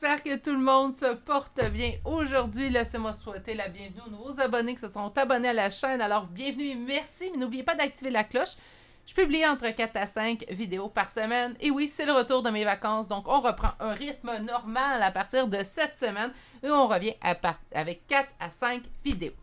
j'espère que tout le monde se porte bien. Aujourd'hui, laissez-moi souhaiter la bienvenue aux nouveaux abonnés qui se sont abonnés à la chaîne. Alors, bienvenue et merci, mais n'oubliez pas d'activer la cloche. Je publie entre 4 à 5 vidéos par semaine. Et oui, c'est le retour de mes vacances, donc on reprend un rythme normal à partir de cette semaine et on revient avec 4 à 5 vidéos.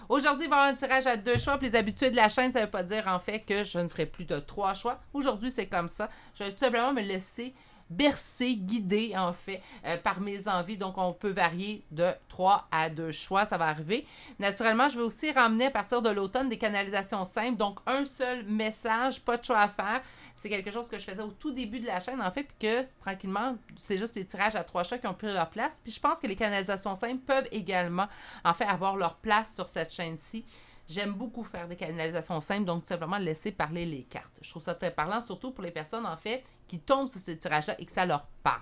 Aujourd'hui, il va y avoir un tirage à 2 choix. Pour les habitués de la chaîne, ça ne veut pas dire en fait que je ne ferai plus de 3 choix. Aujourd'hui, c'est comme ça. Je vais tout simplement me laisser bercer, guider en fait par mes envies. Donc, on peut varier de 3 à 2 choix. Ça va arriver. Naturellement, je vais aussi ramener à partir de l'automne des canalisations simples. Donc, un seul message, pas de choix à faire. C'est quelque chose que je faisais au tout début de la chaîne, en fait, puis que tranquillement, c'est juste les tirages à 3 choix qui ont pris leur place. Puis je pense que les canalisations simples peuvent également, en fait, avoir leur place sur cette chaîne-ci. J'aime beaucoup faire des canalisations simples, donc tout simplement laisser parler les cartes. Je trouve ça très parlant, surtout pour les personnes, en fait, qui tombent sur ces tirages-là et que ça leur parle.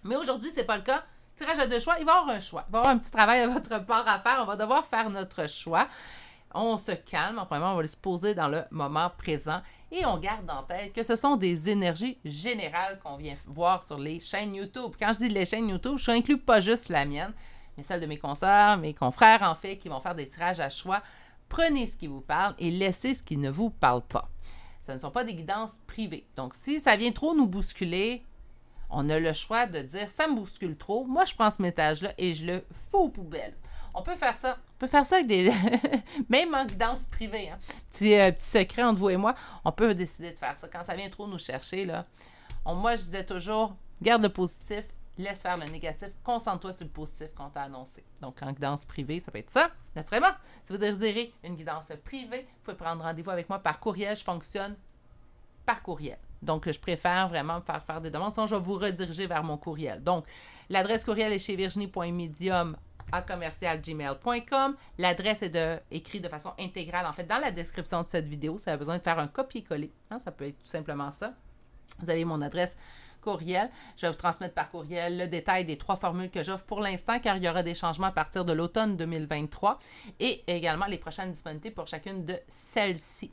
Mais aujourd'hui, ce n'est pas le cas. Tirage à 2 choix, il va y avoir un choix. Il va y avoir un petit travail à votre part à faire. On va devoir faire notre choix. On se calme. En premier, on va se poser dans le moment présent et on garde en tête que ce sont des énergies générales qu'on vient voir sur les chaînes YouTube. Quand je dis les chaînes YouTube, je n'inclus pas juste la mienne, mais celle de mes consoeurs, mes confrères, en fait, qui vont faire des tirages à choix. Prenez ce qui vous parle et laissez ce qui ne vous parle pas. Ce ne sont pas des guidances privées. Donc, si ça vient trop nous bousculer, on a le choix de dire « ça me bouscule trop, moi je prends ce message-là et je le fous aux poubelles ». On peut faire ça. On peut faire ça avec des... même en guidance privée. Hein. Petit secret entre vous et moi, on peut décider de faire ça. Quand ça vient trop nous chercher, là, moi je disais toujours, garde le positif, laisse faire le négatif, concentre-toi sur le positif qu'on t'a annoncé. Donc, en guidance privée, ça peut être ça. Naturellement, si vous désirez une guidance privée, vous pouvez prendre rendez-vous avec moi par courriel. Je fonctionne par courriel. Donc, je préfère vraiment me faire des demandes. Sinon, je vais vous rediriger vers mon courriel. Donc, l'adresse courriel est chez virginie.medium@gmail.com. L'adresse est écrite de façon intégrale, en fait, dans la description de cette vidéo. Ça a besoin de faire un copier-coller. Hein, ça peut être tout simplement ça. Vous avez mon adresse courriel. Je vais vous transmettre par courriel le détail des 3 formules que j'offre pour l'instant, car il y aura des changements à partir de l'automne 2023 et également les prochaines disponibilités pour chacune de celles-ci.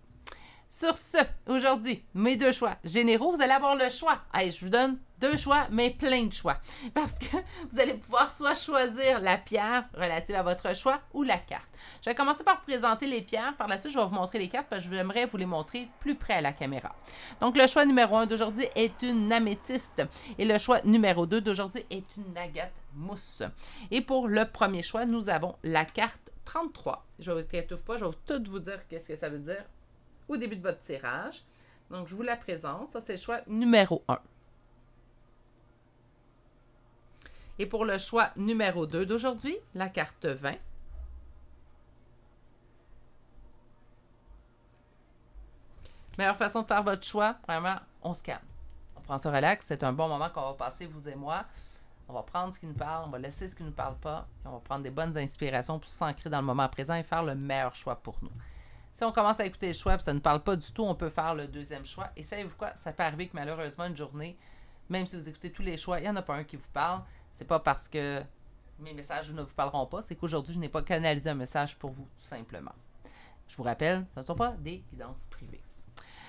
Sur ce, aujourd'hui, mes 2 choix généraux, vous allez avoir le choix. Allez, je vous donne 2 choix, mais plein de choix. Parce que vous allez pouvoir soit choisir la pierre relative à votre choix ou la carte. Je vais commencer par vous présenter les pierres. Par la suite, je vais vous montrer les cartes parce que j'aimerais vous les montrer plus près à la caméra. Donc, le choix numéro 1 d'aujourd'hui est une améthyste. Et le choix numéro 2 d'aujourd'hui est une agate mousse. Et pour le premier choix, nous avons la carte 33. Je ne vous étouffe pas, je vais tout vous dire qu'est-ce que ça veut dire au début de votre tirage. Donc, je vous la présente. Ça, c'est le choix numéro 1. Et pour le choix numéro 2 d'aujourd'hui, la carte 20. Meilleure façon de faire votre choix, vraiment, on se calme. On prend ça relax. C'est un bon moment qu'on va passer, vous et moi. On va prendre ce qui nous parle, on va laisser ce qui ne nous parle pas. Et on va prendre des bonnes inspirations pour s'ancrer dans le moment présent et faire le meilleur choix pour nous. Si on commence à écouter le choix et ça ne parle pas du tout, on peut faire le deuxième choix. Et savez-vous quoi? Ça peut arriver que malheureusement, une journée, même si vous écoutez tous les choix, il n'y en a pas un qui vous parle. C'est pas parce que mes messages ne vous parleront pas, c'est qu'aujourd'hui, je n'ai pas canalisé un message pour vous, tout simplement. Je vous rappelle, ce ne sont pas des guidances privées.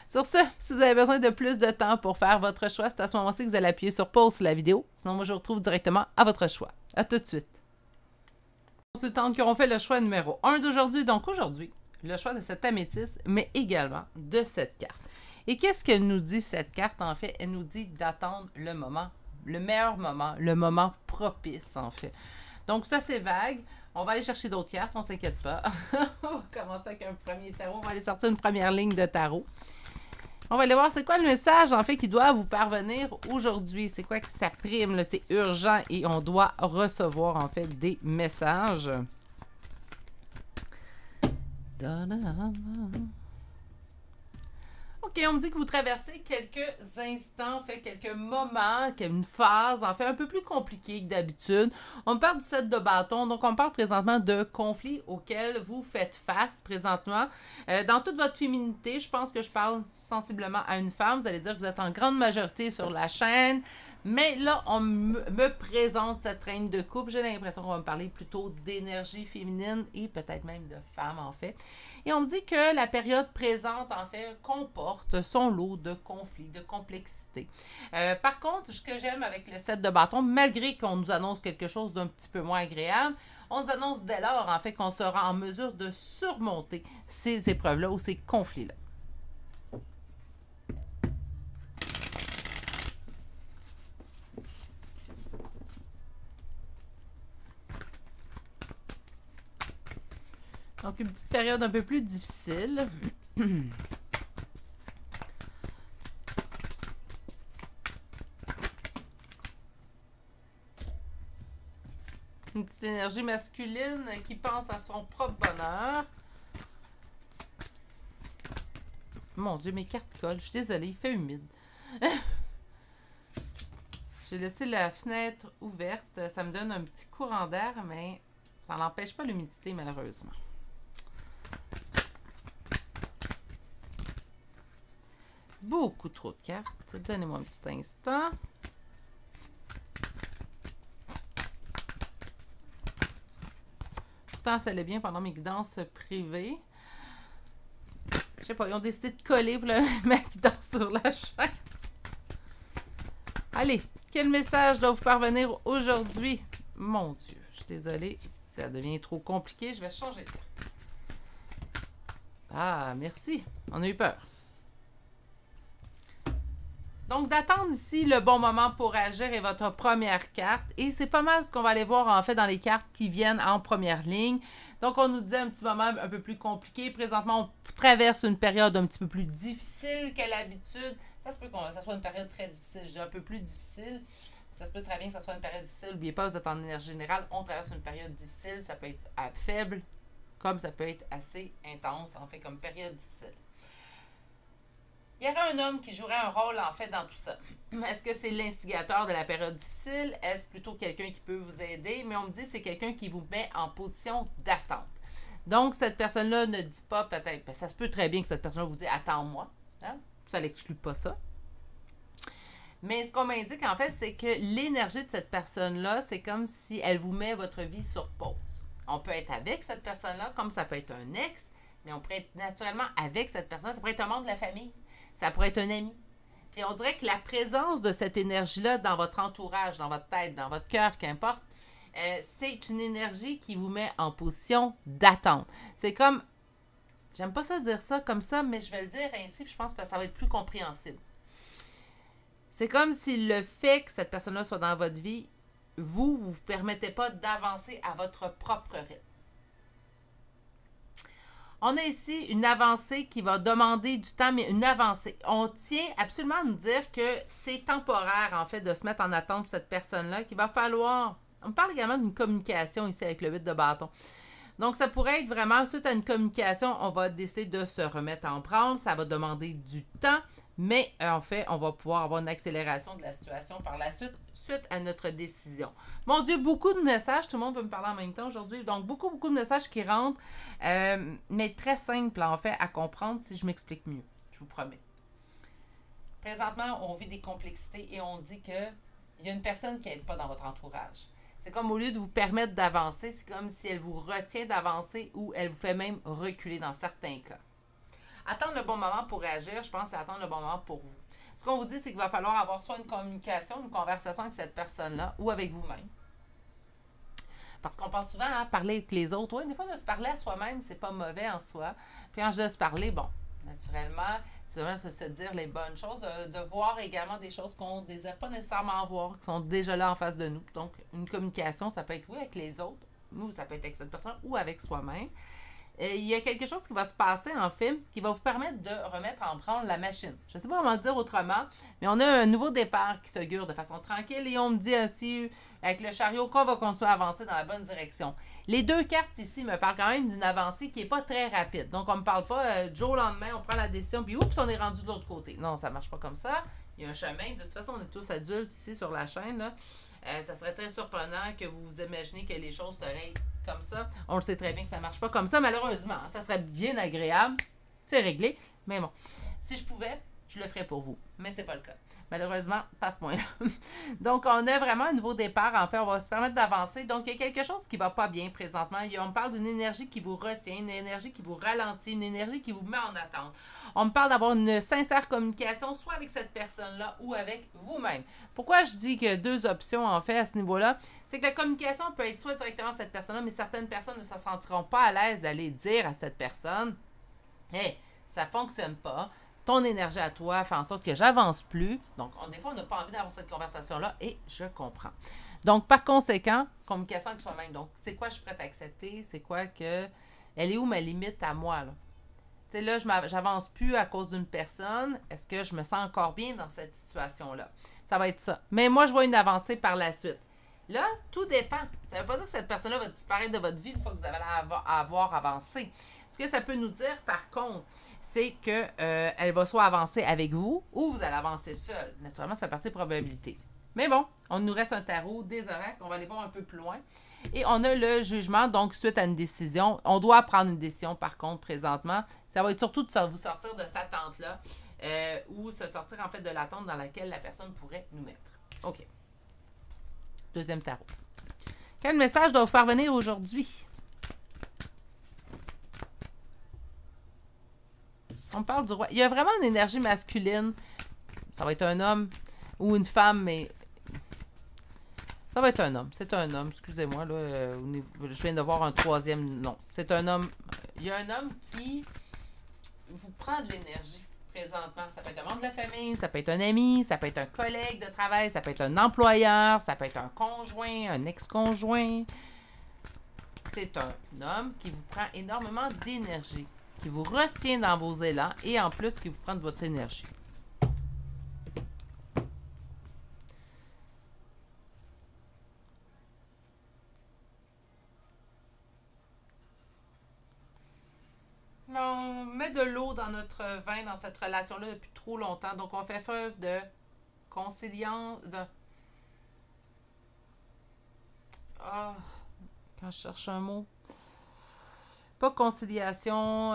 Sur ce, si vous avez besoin de plus de temps pour faire votre choix, c'est à ce moment-ci que vous allez appuyer sur pause sur la vidéo. Sinon, moi, je vous retrouve directement à votre choix. À tout de suite. Consultantes qui auront fait le choix numéro 1 d'aujourd'hui. Donc, aujourd'hui, le choix de cette améthyste, mais également de cette carte. Et qu'est-ce qu'elle nous dit, cette carte? En fait, elle nous dit d'attendre le moment, le meilleur moment, le moment propice, en fait. Donc, ça, c'est vague. On va aller chercher d'autres cartes, on ne s'inquiète pas. On va commencer avec un premier tarot. On va aller sortir une première ligne de tarot. On va aller voir c'est quoi le message, en fait, qui doit vous parvenir aujourd'hui. C'est quoi que ça prime, c'est urgent et on doit recevoir, en fait, des messages. OK, on me dit que vous traversez quelques instants, en fait, quelques moments, une phase, en fait, un peu plus compliquée que d'habitude. On parle du 7 de bâton, donc on parle présentement de conflits auxquels vous faites face présentement. Dans toute votre féminité, je pense que je parle sensiblement à une femme. Vous allez dire que vous êtes en grande majorité sur la chaîne. Mais là, on me présente cette reine de coupe. J'ai l'impression qu'on va me parler plutôt d'énergie féminine et peut-être même de femme, en fait. Et on me dit que la période présente, en fait, comporte son lot de conflits, de complexité. Par contre, ce que j'aime avec le set de bâtons, malgré qu'on nous annonce quelque chose d'un petit peu moins agréable, on nous annonce dès lors, en fait, qu'on sera en mesure de surmonter ces épreuves-là ou ces conflits-là. Donc, une petite période un peu plus difficile. Une petite énergie masculine qui pense à son propre bonheur. Mon Dieu, mes cartes collent. Je suis désolée, il fait humide. J'ai laissé la fenêtre ouverte. Ça me donne un petit courant d'air, mais ça n'empêche pas l'humidité, malheureusement. Beaucoup trop de cartes. Donnez-moi un petit instant. Pourtant, ça allait bien pendant mes guidances privées. Je sais pas, ils ont décidé de coller pour ma guidance sur la chaîne. Allez, quel message doit vous parvenir aujourd'hui? Mon Dieu, je suis désolée, ça devient trop compliqué. Je vais changer de carte. Ah, merci. On a eu peur. Donc, d'attendre ici le bon moment pour agir est votre première carte. Et c'est pas mal ce qu'on va aller voir, en fait, dans les cartes qui viennent en première ligne. Donc, on nous dit un petit moment un peu plus compliqué. Présentement, on traverse une période un petit peu plus difficile qu'à l'habitude. Ça se peut que ça soit une période très difficile. Je dis un peu plus difficile. Ça se peut très bien que ça soit une période difficile. N'oubliez pas, vous êtes en énergie générale. On traverse une période difficile. Ça peut être faible, comme ça peut être assez intense, en fait, comme période difficile. Il y aurait un homme qui jouerait un rôle, en fait, dans tout ça. Est-ce que c'est l'instigateur de la période difficile? Est-ce plutôt quelqu'un qui peut vous aider? Mais on me dit que c'est quelqu'un qui vous met en position d'attente. Donc, cette personne-là ne dit pas peut-être... Ben, ça se peut très bien que cette personne-là vous dise « Attends-moi. Hein? » Ça n'exclut pas ça. Mais ce qu'on m'indique, en fait, c'est que l'énergie de cette personne-là, c'est comme si elle vous met votre vie sur pause. On peut être avec cette personne-là, comme ça peut être un ex, mais on pourrait être naturellement avec cette personne. Ça pourrait être un membre de la famille. Ça pourrait être un ami. Puis on dirait que la présence de cette énergie-là dans votre entourage, dans votre tête, dans votre cœur, qu'importe, c'est une énergie qui vous met en position d'attente. C'est comme, j'aime pas ça dire ça comme ça, mais je vais le dire ainsi, puis je pense que ça va être plus compréhensible. C'est comme si le fait que cette personne-là soit dans votre vie, vous ne vous permettez pas d'avancer à votre propre rythme. On a ici une avancée qui va demander du temps, mais une avancée. On tient absolument à nous dire que c'est temporaire, en fait, de se mettre en attente pour cette personne-là, qu'il va falloir... On parle également d'une communication ici avec le 8 de bâton. Donc, ça pourrait être vraiment, suite à une communication, on va décider de se remettre en branle. Ça va demander du temps, mais en fait, on va pouvoir avoir une accélération de la situation par la suite, suite à notre décision. Mon Dieu, beaucoup de messages. Tout le monde veut me parler en même temps aujourd'hui. Donc, beaucoup de messages qui rentrent, mais très simples, en fait, à comprendre si je m'explique mieux. Je vous promets. Présentement, on vit des complexités et on dit qu'il y a une personne qui n'aide pas dans votre entourage. C'est comme au lieu de vous permettre d'avancer, c'est comme si elle vous retient d'avancer ou elle vous fait même reculer dans certains cas. Attendre le bon moment pour réagir, je pense, c'est attendre le bon moment pour vous. Ce qu'on vous dit, c'est qu'il va falloir avoir soit une communication, une conversation avec cette personne-là ou avec vous-même. Parce qu'on pense souvent à parler avec les autres. Oui, des fois, de se parler à soi-même, c'est pas mauvais en soi. Puis quand je dis de se parler, bon, naturellement, c'est se dire les bonnes choses, de voir également des choses qu'on ne désire pas nécessairement voir, qui sont déjà là en face de nous. Donc, une communication, ça peut être oui avec les autres, ou ça peut être avec cette personne, ou avec soi-même. Il y a quelque chose qui va se passer, en fait, qui va vous permettre de remettre en branle la machine. Je ne sais pas comment le dire autrement, mais on a un nouveau départ qui s'augure de façon tranquille et on me dit ainsi, avec le chariot, qu'on va continuer à avancer dans la bonne direction. Les deux cartes ici me parlent quand même d'une avancée qui n'est pas très rapide. Donc, on ne me parle pas du jour au lendemain, on prend la décision, puis oups, on est rendu de l'autre côté. Non, ça ne marche pas comme ça. Il y a un chemin. De toute façon, on est tous adultes ici sur la chaîne, là. Ça serait très surprenant que vous vous imaginez que les choses seraient comme ça. On le sait très bien que ça ne marche pas comme ça, malheureusement. Ça serait bien agréable. C'est réglé. Mais bon, si je pouvais, je le ferai pour vous. Mais c'est pas le cas. Malheureusement, pas à ce point-là. Donc, on a vraiment un nouveau départ. En fait, on va se permettre d'avancer. Donc, il y a quelque chose qui va pas bien présentement. On me parle d'une énergie qui vous retient, une énergie qui vous ralentit, une énergie qui vous met en attente. On me parle d'avoir une sincère communication, soit avec cette personne-là ou avec vous-même. Pourquoi je dis qu'il y a deux options, en fait, à ce niveau-là? C'est que la communication peut être soit directement à cette personne-là, mais certaines personnes ne se sentiront pas à l'aise d'aller dire à cette personne « Hey, ça fonctionne pas. Ton énergie à toi fait en sorte que j'avance plus. » Donc, des fois, on n'a pas envie d'avoir cette conversation-là et je comprends. Donc, par conséquent, communication avec soi-même. Donc, c'est quoi je suis prête à accepter? C'est quoi que... Elle est où ma limite à moi, là? Tu sais, là, j'avance plus à cause d'une personne. Est-ce que je me sens encore bien dans cette situation-là? Ça va être ça. Mais moi, je vois une avancée par la suite. Là, tout dépend. Ça ne veut pas dire que cette personne-là va disparaître de votre vie une fois que vous avez avoir avancé. Ce que ça peut nous dire, par contre, c'est qu'elle va soit avancer avec vous ou vous allez avancer seul. Naturellement, ça fait partie des probabilités. Mais bon, on nous reste un tarot, des oracles, on va aller voir un peu plus loin. Et on a le jugement, donc suite à une décision. On doit prendre une décision, par contre, présentement. Ça va être surtout de vous sortir de cette attente-là ou se sortir, en fait, de l'attente dans laquelle la personne pourrait nous mettre. OK. Deuxième tarot. Quel message doit vous parvenir aujourd'hui? On parle du roi. Il y a vraiment une énergie masculine. Ça va être un homme ou une femme, mais... Ça va être un homme. C'est un homme. Excusez-moi, là. Je viens de voir un troisième nom. C'est un homme. Il y a un homme qui vous prend de l'énergie présentement. Ça peut être un membre de la famille, ça peut être un ami, ça peut être un collègue de travail, ça peut être un employeur, ça peut être un conjoint, un ex-conjoint. C'est un homme qui vous prend énormément d'énergie, qui vous retient dans vos élans et en plus qui vous prend de votre énergie. On met de l'eau dans notre vin, dans cette relation-là depuis trop longtemps. Donc, on fait preuve de conciliance, quand je cherche un mot. Pas conciliation.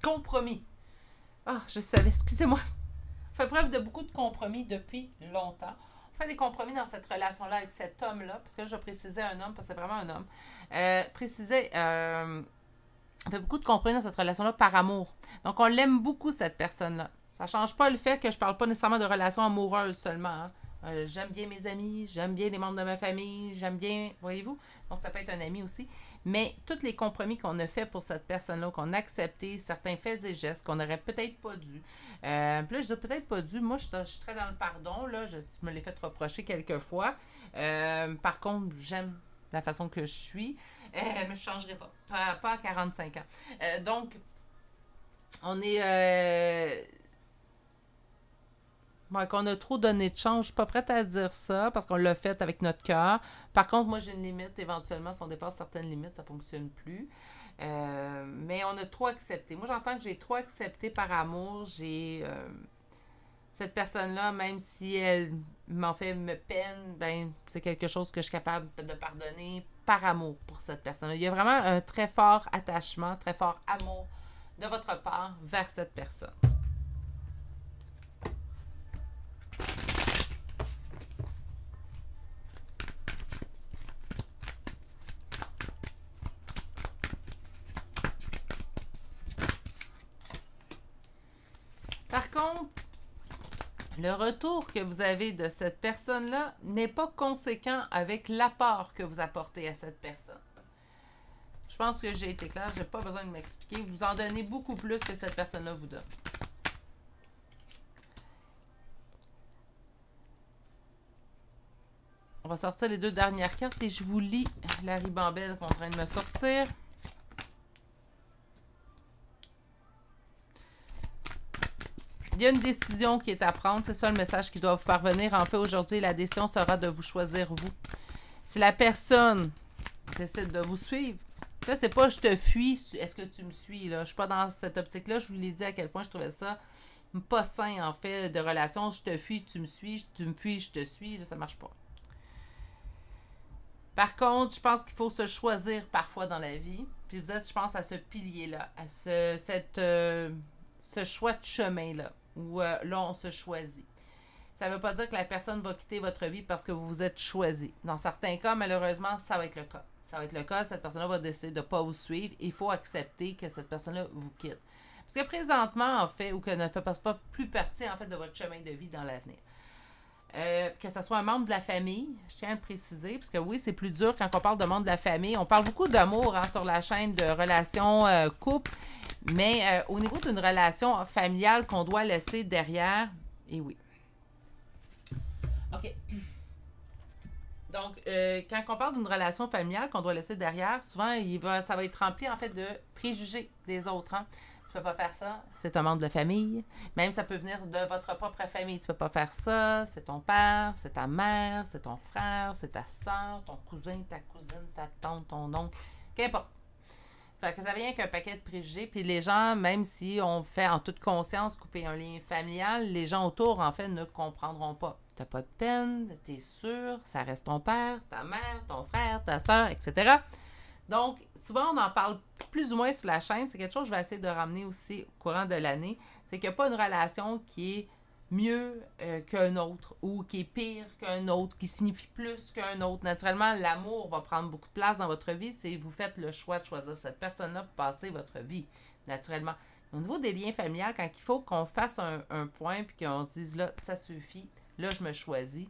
Compromis. Je savais, excusez-moi. On fait preuve de beaucoup de compromis depuis longtemps. On fait des compromis dans cette relation-là avec cet homme-là, parce que là, je précisais un homme, parce que c'est vraiment un homme. On fait beaucoup de compromis dans cette relation-là par amour. Donc, on l'aime beaucoup, cette personne-là. Ça ne change pas le fait que je ne parle pas nécessairement de relations amoureuses seulement. Hein. J'aime bien mes amis, j'aime bien les membres de ma famille, j'aime bien, voyez-vous? Donc, ça peut être un ami aussi. Mais tous les compromis qu'on a fait pour cette personne-là, qu'on a accepté, certains faits et gestes qu'on n'aurait peut-être pas dû. Puis là, je dis peut-être pas dû. Moi, je suis très dans le pardon. Là. Je me l'ai fait reprocher quelques fois. Par contre, j'aime la façon que je suis. Mais je ne changerai pas. Pas à 45 ans. Donc, on est... qu'on a trop donné de chance. Je ne suis pas prête à dire ça parce qu'on l'a fait avec notre cœur. Par contre, moi, j'ai une limite. Éventuellement, si on dépasse certaines limites, ça ne fonctionne plus. Mais on a trop accepté. Moi, j'entends que j'ai trop accepté par amour. Cette personne-là, même si elle m'en fait me peine, ben c'est quelque chose que je suis capable de pardonner par amour pour cette personne-là. Il y a vraiment un très fort attachement, très fort amour de votre part vers cette personne. Par contre, le retour que vous avez de cette personne-là n'est pas conséquent avec l'apport que vous apportez à cette personne. Je pense que j'ai été claire, je n'ai pas besoin de m'expliquer. Vous en donnez beaucoup plus que cette personne-là vous donne. On va sortir les deux dernières cartes et je vous lis la ribambelle qu'on est en train de me sortir. Il y a une décision qui est à prendre. C'est ça le message qui doit vous parvenir. En fait, aujourd'hui, la décision sera de vous choisir vous. Si la personne décide de vous suivre, là, c'est pas « je te fuis, est-ce que tu me suis ?» là. Je suis pas dans cette optique-là. Je vous l'ai dit à quel point je trouvais ça pas sain, en fait, de relation. « Je te fuis, tu me suis. Tu me fuis, je te suis. » Là, ça marche pas. Par contre, je pense qu'il faut se choisir parfois dans la vie. Puis vous êtes, je pense, à ce pilier-là, à ce choix de chemin-là, où là, on se choisit. Ça ne veut pas dire que la personne va quitter votre vie parce que vous vous êtes choisi. Dans certains cas, malheureusement, ça va être le cas. Ça va être le cas, cette personne-là va décider de ne pas vous suivre. Il faut accepter que cette personne-là vous quitte. Parce que présentement, en fait, ou que ne fasse pas plus partie, en fait, de votre chemin de vie dans l'avenir. Que ce soit un membre de la famille, je tiens à le préciser, parce que oui, c'est plus dur quand on parle de membre de la famille. On parle beaucoup d'amour sur la chaîne de relations couple, mais au niveau d'une relation familiale qu'on doit laisser derrière, et oui. OK. Donc, quand on parle d'une relation familiale qu'on doit laisser derrière, souvent, ça va être rempli, en fait, de préjugés des autres. Hein? Tu peux pas faire ça, c'est un membre de la famille. Même ça peut venir de votre propre famille. Tu peux pas faire ça, c'est ton père, c'est ta mère, c'est ton frère, c'est ta soeur, ton cousin, ta cousine, ta tante, ton oncle, qu'importe. Fait que ça vient qu'un paquet de préjugés. Puis les gens, même si on fait en toute conscience couper un lien familial, les gens autour, en fait, ne comprendront pas. T'as pas de peine, t'es sûr, ça reste ton père, ta mère, ton frère, ta soeur, etc. Donc, souvent, on en parle plus ou moins sur la chaîne. C'est quelque chose que je vais essayer de ramener aussi au courant de l'année. C'est qu'il n'y a pas une relation qui est mieux qu'un autre ou qui est pire qu'un autre, qui signifie plus qu'un autre. Naturellement, l'amour va prendre beaucoup de place dans votre vie si vous faites le choix de choisir cette personne-là pour passer votre vie, naturellement. Au niveau des liens familiaux, quand il faut qu'on fasse un point puis qu'on se dise là, ça suffit, là, je me choisis.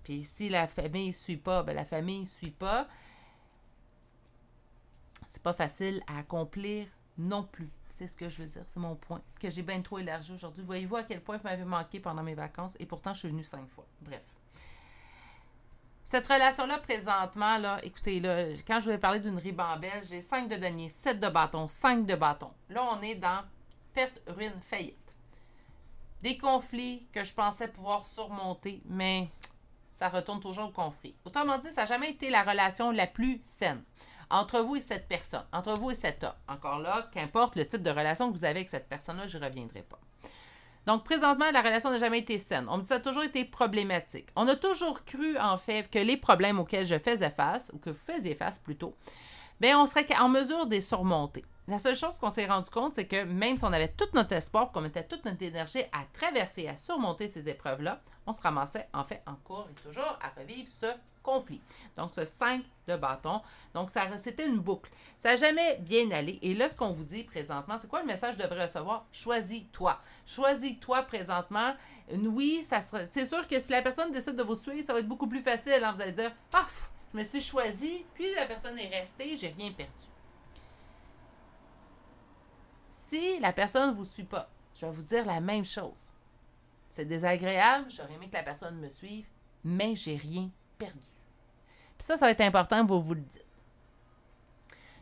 Puis si la famille ne suit pas, ben la famille ne suit pas. C'est pas facile à accomplir non plus. C'est ce que je veux dire, c'est mon point. Que j'ai bien trop élargi aujourd'hui. Voyez-vous à quel point vous m'avez manqué pendant mes vacances et pourtant je suis venue 5 fois. Bref. Cette relation-là, présentement, là, écoutez, là, quand je vais parler d'une ribambelle, j'ai 5 de denier, 7 de bâton, 5 de bâton. Là, on est dans perte, ruine, faillite. Des conflits que je pensais pouvoir surmonter, mais ça retourne toujours au conflit. Autrement dit, ça n'a jamais été la relation la plus saine. Entre vous et cette personne, entre vous et cet homme. Encore là, qu'importe le type de relation que vous avez avec cette personne-là, je n'y reviendrai pas. Donc, présentement, la relation n'a jamais été saine. On me dit que ça a toujours été problématique. On a toujours cru, en fait, que les problèmes auxquels je faisais face, ou que vous faisiez face plutôt, bien, on serait en mesure de les surmonter. La seule chose qu'on s'est rendu compte, c'est que même si on avait tout notre espoir, qu'on mettait toute notre énergie à traverser, à surmonter ces épreuves-là, on se ramassait, en fait, en cours et toujours à revivre ce conflit. Donc, ce 5 de bâton. Donc, c'était une boucle. Ça n'a jamais bien allé. Et là, ce qu'on vous dit présentement, c'est quoi le message que je devrais recevoir? Choisis-toi. Choisis-toi présentement. Oui, c'est sûr que si la personne décide de vous suivre, ça va être beaucoup plus facile. Hein? Vous allez dire, paf, je me suis choisi, puis la personne est restée, j'ai rien perdu. Si la personne ne vous suit pas, je vais vous dire la même chose. C'est désagréable, j'aurais aimé que la personne me suive, mais j'ai rien perdu. Puis ça va être important, vous le dites.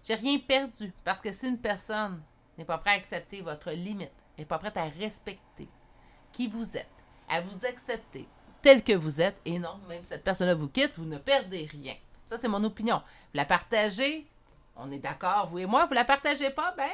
J'ai rien perdu, parce que si une personne n'est pas prête à accepter votre limite, n'est pas prête à respecter qui vous êtes, à vous accepter tel que vous êtes, et non, même si cette personne-là vous quitte, vous ne perdez rien. Ça, c'est mon opinion. Vous la partagez, on est d'accord, vous et moi, vous la partagez pas, ben,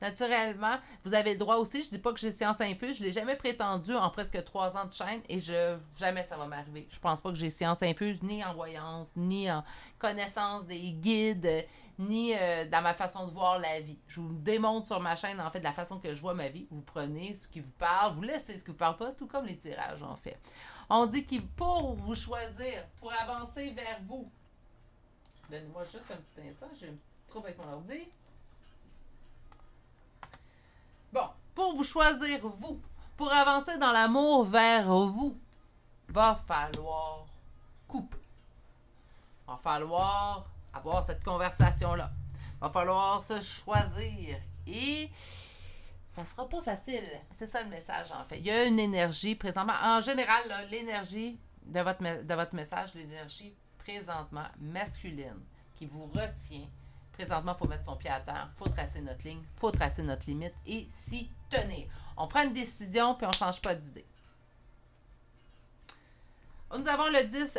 naturellement, vous avez le droit aussi. Je ne dis pas que j'ai science infuse. Je ne l'ai jamais prétendu en presque 3 ans de chaîne et jamais ça va m'arriver. Je ne pense pas que j'ai science infuse ni en voyance, ni en connaissance des guides, ni dans ma façon de voir la vie. Je vous démontre sur ma chaîne, en fait, de la façon que je vois ma vie. Vous prenez ce qui vous parle, vous laissez ce qui ne vous parle pas, tout comme les tirages, en fait. On dit que pour vous choisir, pour avancer vers vous, donnez-moi juste un petit instant, j'ai un petit trouble avec mon ordi. Bon, pour vous choisir, vous, pour avancer dans l'amour vers vous, va falloir couper. Va falloir avoir cette conversation-là. Va falloir se choisir. Et ça sera pas facile. C'est ça le message, en fait. Il y a une énergie présentement. En général, là, l'énergie de votre message, l'énergie présentement masculine qui vous retient. Présentement, il faut mettre son pied à terre, il faut tracer notre ligne, il faut tracer notre limite et s'y tenir. On prend une décision puis on ne change pas d'idée. Nous avons le 10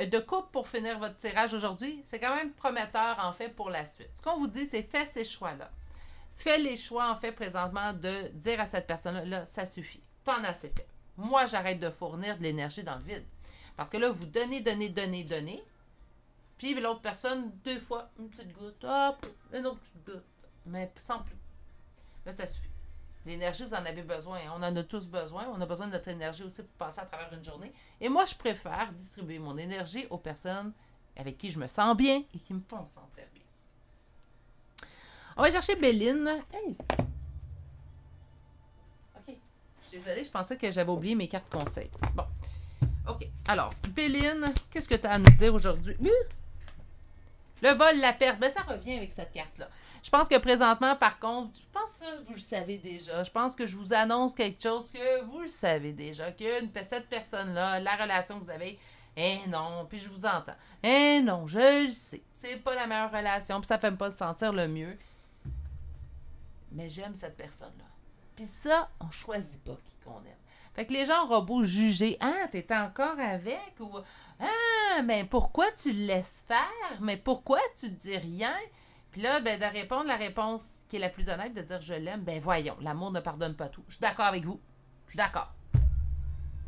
de coupe pour finir votre tirage aujourd'hui. C'est quand même prometteur, en fait, pour la suite. Ce qu'on vous dit, c'est fais ces choix-là. Fais les choix, en fait, présentement, de dire à cette personne-là, là, ça suffit. T'en as assez fait. Moi, j'arrête de fournir de l'énergie dans le vide. Parce que là, vous donnez. Puis l'autre personne, 2 fois, une petite goutte, hop, une autre petite goutte, mais sans plus. Là, ça suffit. L'énergie, vous en avez besoin. On en a tous besoin. On a besoin de notre énergie aussi pour passer à travers une journée. Et moi, je préfère distribuer mon énergie aux personnes avec qui je me sens bien et qui me font sentir bien. On va chercher Béline. Hey! OK. Je suis désolée, je pensais que j'avais oublié mes cartes conseils. Bon. OK. Alors, Béline, qu'est-ce que tu as à nous dire aujourd'hui? Le vol, la perte. Ben, ça revient avec cette carte-là. Je pense que présentement, par contre, je pense que vous le savez déjà. Je pense que je vous annonce quelque chose que vous le savez déjà. Que cette personne-là, la relation que vous avez, non, puis je vous entends. Non, je le sais. C'est pas la meilleure relation, puis ça fait pas se sentir le mieux. Mais j'aime cette personne-là. Puis ça, on choisit pas qui qu'on aime. Fait que les gens auront beau juger. Ah, t'es encore avec? Ou ah, mais pourquoi tu le laisses faire? Mais pourquoi tu dis rien? Puis là, ben, de répondre la réponse qui est la plus honnête, de dire je l'aime, ben voyons, l'amour ne pardonne pas tout. Je suis d'accord avec vous. Je suis d'accord.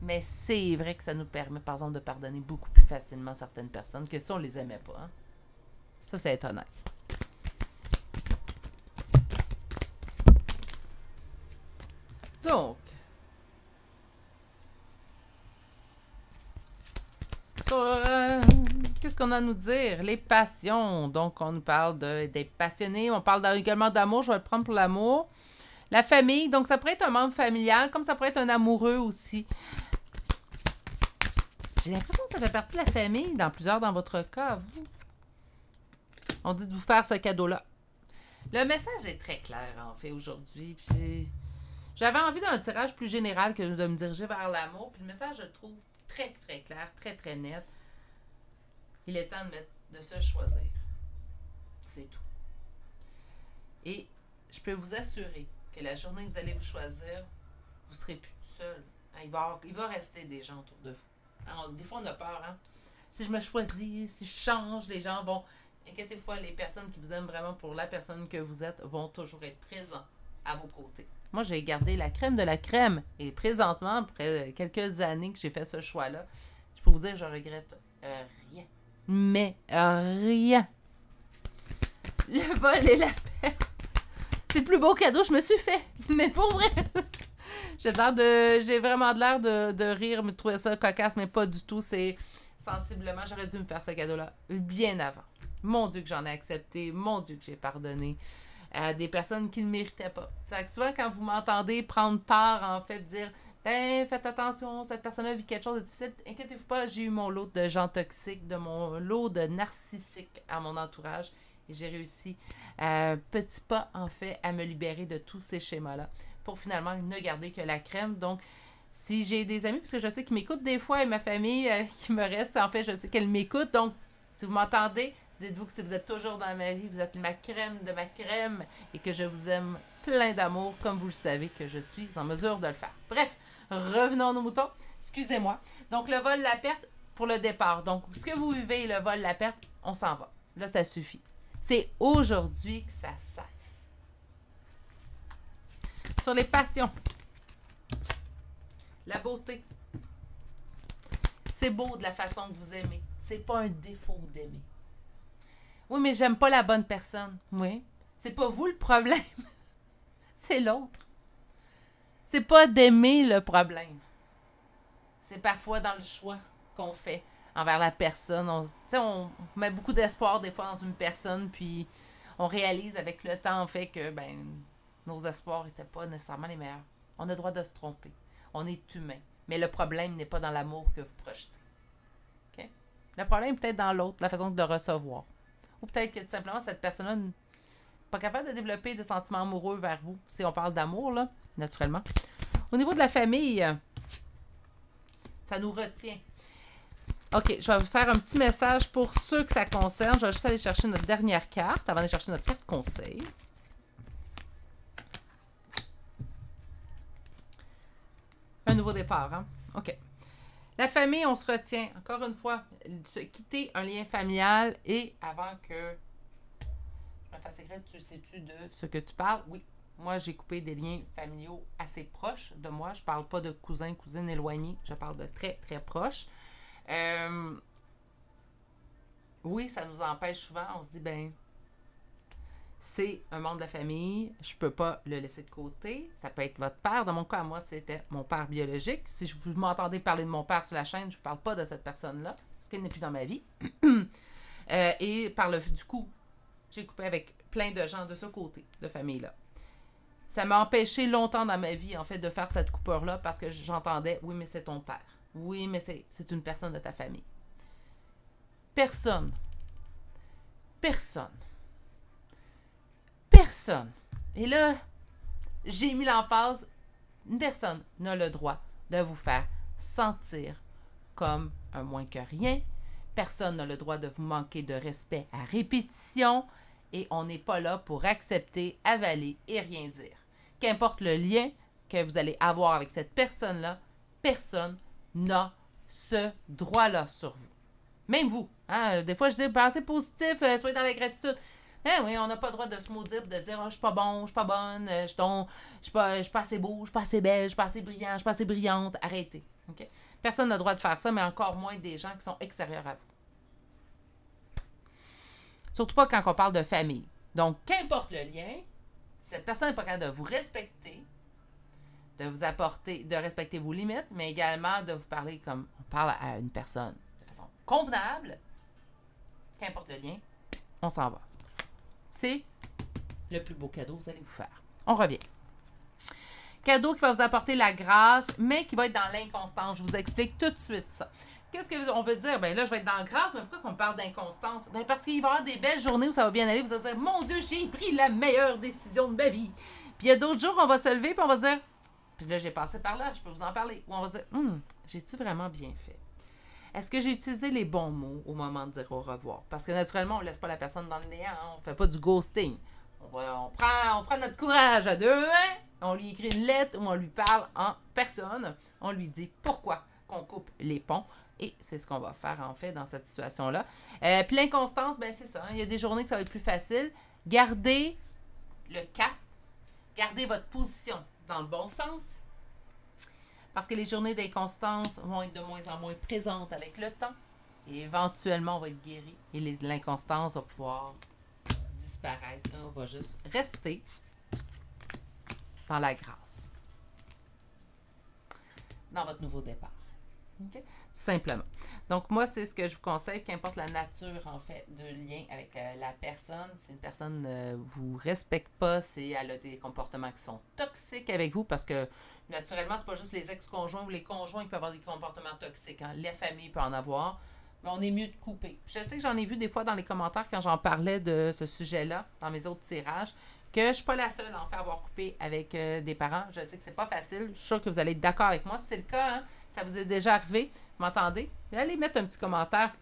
Mais c'est vrai que ça nous permet, par exemple, de pardonner beaucoup plus facilement certaines personnes que si on les aimait pas. Hein? Ça, c'est être honnête. Donc, qu'est-ce qu'on a à nous dire? Les passions. Donc, on nous parle d'être passionné. On parle également d'amour. Je vais le prendre pour l'amour. La famille. Donc, ça pourrait être un membre familial, comme ça pourrait être un amoureux aussi. J'ai l'impression que ça fait partie de la famille, dans plusieurs dans votre cas. Vous. On dit de vous faire ce cadeau-là. Le message est très clair, en fait, aujourd'hui. Puis j'avais envie d'un tirage plus général que de me diriger vers l'amour. Puis le message, je le trouve très, très clair, très, très net. Il est temps de se choisir. C'est tout. Et je peux vous assurer que la journée que vous allez vous choisir, vous ne serez plus tout seul. Il va rester des gens autour de vous. Alors, des fois, on a peur. Hein? Si je me choisis, si je change, les gens vont... Inquiétez-vous pas, les personnes qui vous aiment vraiment pour la personne que vous êtes vont toujours être présents à vos côtés. Moi, j'ai gardé la crème de la crème. Et présentement, après quelques années que j'ai fait ce choix-là, je peux vous dire que je regrette rien. Mais rien. Le vol et la perte. C'est le plus beau cadeau que je me suis fait. Mais pour vrai. J'ai vraiment de l'air de rire, me trouver ça cocasse, mais pas du tout. C'est sensiblement, j'aurais dû me faire ce cadeau-là bien avant. Mon Dieu que j'en ai accepté. Mon Dieu que j'ai pardonné. Des personnes qui ne le méritaient pas. C'est que souvent, quand vous m'entendez prendre part, en fait, dire ben, faites attention, cette personne-là vit quelque chose de difficile. Inquiétez-vous pas, j'ai eu mon lot de gens toxiques, de mon lot de narcissiques à mon entourage. Et j'ai réussi, petit pas, en fait, à me libérer de tous ces schémas-là pour finalement ne garder que la crème. Donc, si j'ai des amis, parce que je sais qu'ils m'écoutent des fois, et ma famille qui me reste, en fait, je sais qu'elle m'écoute. Donc, si vous m'entendez, dites-vous que si vous êtes toujours dans ma vie, vous êtes ma crème de ma crème et que je vous aime plein d'amour, comme vous le savez que je suis en mesure de le faire. Bref, revenons à nos moutons. Excusez-moi. Donc, le vol, la perte pour le départ. Donc, ce que vous vivez, le vol, la perte, on s'en va. Là, ça suffit. C'est aujourd'hui que ça cesse. Sur les passions. La beauté. C'est beau de la façon que vous aimez. C'est pas un défaut d'aimer. Oui, mais j'aime pas la bonne personne. Oui. C'est pas vous le problème. C'est l'autre. C'est pas d'aimer le problème. C'est parfois dans le choix qu'on fait envers la personne. On met beaucoup d'espoir des fois dans une personne, puis on réalise avec le temps en fait que nos espoirs n'étaient pas nécessairement les meilleurs. On a le droit de se tromper. On est humain. Mais le problème n'est pas dans l'amour que vous projetez. Okay? Le problème est peut-être dans l'autre, la façon de recevoir. Ou peut-être que tout simplement, cette personne-là n'est pas capable de développer des sentiments amoureux vers vous. Si on parle d'amour, là, naturellement. Au niveau de la famille, ça nous retient. OK, je vais vous faire un petit message pour ceux que ça concerne. Je vais juste aller chercher notre dernière carte avant d'aller chercher notre carte conseil. Un nouveau départ, hein? OK. La famille, on se retient. Encore une fois, quitter un lien familial et avant que je me fasse écrire, sais-tu de ce que tu parles? Oui. Moi, j'ai coupé des liens familiaux assez proches de moi. Je parle pas de cousins, cousines éloignés. Je parle de très, très proches. oui, ça nous empêche souvent. On se dit, ben, c'est un membre de la famille, je peux pas le laisser de côté. Ça peut être votre père. Dans mon cas, moi, c'était mon père biologique. Si vous m'entendez parler de mon père sur la chaîne, je ne vous parle pas de cette personne-là, parce qu'elle n'est plus dans ma vie. Et du coup, j'ai coupé avec plein de gens de ce côté de famille-là. Ça m'a empêché longtemps dans ma vie, en fait, de faire cette coupure-là, parce que j'entendais, oui, mais c'est ton père. Oui, mais c'est une personne de ta famille. Personne, et là, j'ai mis l'emphase, une personne n'a le droit de vous faire sentir comme un moins que rien. Personne n'a le droit de vous manquer de respect à répétition. Et on n'est pas là pour accepter, avaler et rien dire. Qu'importe le lien que vous allez avoir avec cette personne-là, personne n'a ce droit-là sur vous. Même vous. Hein? Des fois, je dis, pensez positif, soyez dans la gratitude. Eh oui, on n'a pas le droit de se maudire, de se dire, oh, je suis pas bon, je suis pas bonne, je suis pas assez beau, je suis pas assez belle, je suis pas assez brillant, je suis pas assez brillante. Arrêtez. Okay? Personne n'a le droit de faire ça, mais encore moins des gens qui sont extérieurs à vous. Surtout pas quand on parle de famille. Donc, qu'importe le lien, cette personne n'est pas capable de vous respecter, de vous apporter, de respecter vos limites, mais également de vous parler comme on parle à une personne de façon convenable. Qu'importe le lien, on s'en va. C'est le plus beau cadeau que vous allez vous faire. On revient. Cadeau qui va vous apporter la grâce, mais qui va être dans l'inconstance. Je vous explique tout de suite ça. Qu'est-ce qu'on veut dire? Ben là, je vais être dans la grâce, mais pourquoi qu'on parle d'inconstance? Ben parce qu'il va y avoir des belles journées où ça va bien aller. Vous allez dire, mon Dieu, j'ai pris la meilleure décision de ma vie. Puis il y a d'autres jours, on va se lever, puis on va se dire, puis là, j'ai passé par là, je peux vous en parler. Ou on va se dire, j'ai-tu vraiment bien fait? Est-ce que j'ai utilisé les bons mots au moment de dire au revoir? Parce que naturellement, on ne laisse pas la personne dans le néant. Hein? On ne fait pas du ghosting. On prend notre courage à deux mains, on lui écrit une lettre ou on lui parle en personne. On lui dit pourquoi qu'on coupe les ponts. Et c'est ce qu'on va faire, en fait, dans cette situation-là. Puis l'inconstance, ben c'est ça. Hein? Il y a des journées que ça va être plus facile. Gardez le cap. Gardez votre position dans le bon sens. Parce que les journées d'inconstance vont être de moins en moins présentes avec le temps. Et éventuellement, on va être guéri. Et l'inconstance va pouvoir disparaître. On va juste rester dans la grâce. Dans votre nouveau départ. Okay? Tout simplement. Donc, moi, c'est ce que je vous conseille, qu'importe la nature, en fait, de lien avec la personne. Si une personne ne vous respecte pas, si elle a des comportements qui sont toxiques avec vous, parce que, naturellement, c'est pas juste les ex-conjoints ou les conjoints qui peuvent avoir des comportements toxiques. Hein. La famille peut en avoir. Mais on est mieux de couper. Je sais que j'en ai vu des fois dans les commentaires quand j'en parlais de ce sujet-là, dans mes autres tirages, que je ne suis pas la seule, en fait, à avoir coupé avec des parents. Je sais que c'est pas facile. Je suis sûre que vous allez être d'accord avec moi. Si c'est le cas, hein, ça vous est déjà arrivé, vous m'entendez? Allez mettre un petit commentaire.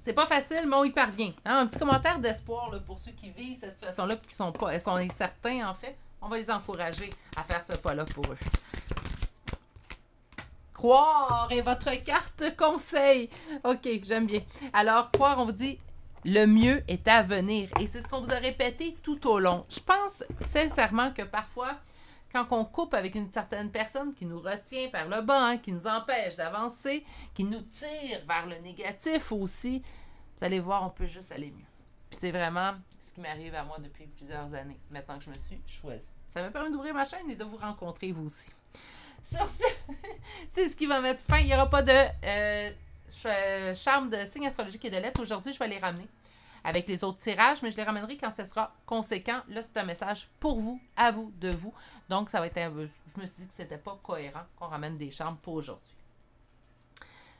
C'est pas facile, mais on y parvient. Hein? Un petit commentaire d'espoir là, pour ceux qui vivent cette situation-là et qui sont incertains, en fait. On va les encourager à faire ce pas-là pour eux. Croire est votre carte conseil. OK, j'aime bien. Alors, croire, on vous dit, le mieux est à venir. Et c'est ce qu'on vous a répété tout au long. Je pense sincèrement que parfois, quand on coupe avec une certaine personne qui nous retient vers le bas, hein, qui nous empêche d'avancer, qui nous tire vers le négatif aussi, vous allez voir, on peut juste aller mieux. Puis c'est vraiment ce qui m'arrive à moi depuis plusieurs années, maintenant que je me suis choisie. Ça m'a permis d'ouvrir ma chaîne et de vous rencontrer, vous aussi. Sur ce, c'est ce qui va mettre fin. Il n'y aura pas de charme de signes astrologiques et de lettres. Aujourd'hui, je vais les ramener avec les autres tirages, mais je les ramènerai quand ce sera conséquent. Là, c'est un message pour vous, à vous, de vous. Donc, ça va être je me suis dit que c'était pas cohérent qu'on ramène des charmes pour aujourd'hui.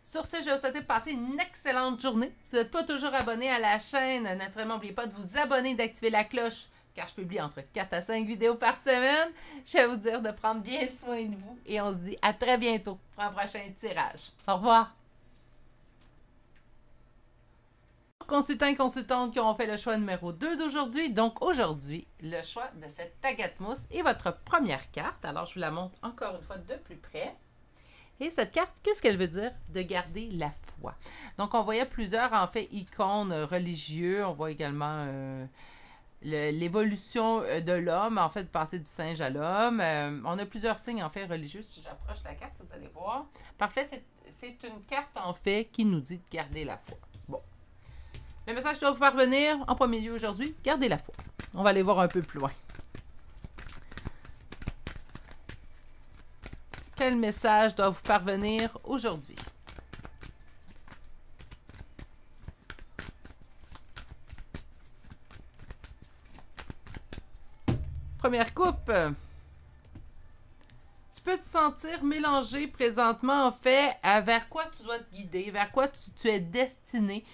Sur ce, je vais vous souhaiter de passer une excellente journée. Si vous n'êtes pas toujours abonné à la chaîne, naturellement, n'oubliez pas de vous abonner, d'activer la cloche, car je publie entre 4 à 5 vidéos par semaine. Je vais vous dire de prendre bien soin de vous et on se dit à très bientôt pour un prochain tirage. Au revoir! Consultants et consultantes qui ont fait le choix numéro 2 d'aujourd'hui. Donc aujourd'hui, le choix de cette agate mousse est votre première carte. Alors je vous la montre encore une fois de plus près. Et cette carte, qu'est-ce qu'elle veut dire? De garder la foi. Donc on voyait plusieurs en fait icônes religieux. On voit également l'évolution de l'homme, en fait, de passer du singe à l'homme. On a plusieurs signes, en fait, religieux. Si j'approche la carte, vous allez voir. Parfait, c'est une carte, en fait, qui nous dit de garder la foi. Bon. Le message doit vous parvenir en premier lieu aujourd'hui. Gardez la foi. On va aller voir un peu plus loin. Quel message doit vous parvenir aujourd'hui? Première coupe. Tu peux te sentir mélangé présentement, en fait, vers quoi tu dois te guider, vers quoi tu es destiné.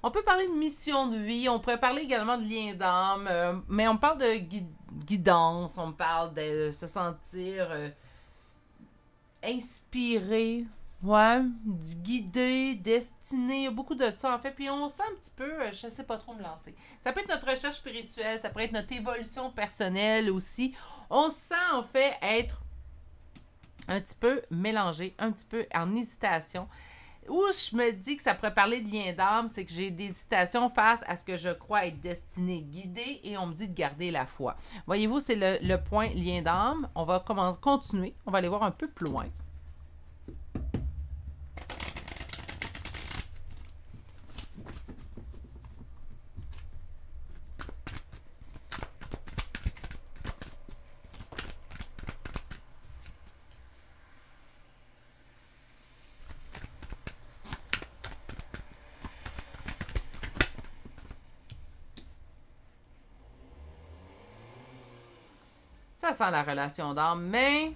On peut parler de mission de vie, on pourrait parler également de lien d'âme, mais on parle de guidance, on parle de se sentir inspiré, ouais, guidé, destiné, il y a beaucoup de ça en fait, puis on sent un petit peu, je ne sais pas trop me lancer. Ça peut être notre recherche spirituelle, ça peut être notre évolution personnelle aussi. On sent en fait être un petit peu mélangé, un petit peu en hésitation. Où je me dis que ça pourrait parler de lien d'âme, c'est que j'ai des hésitations face à ce que je crois être destiné, guidé, et on me dit de garder la foi. Voyez-vous, c'est le point lien d'âme. On va continuer. On va aller voir un peu plus loin. Ça sent la relation d'âme, mais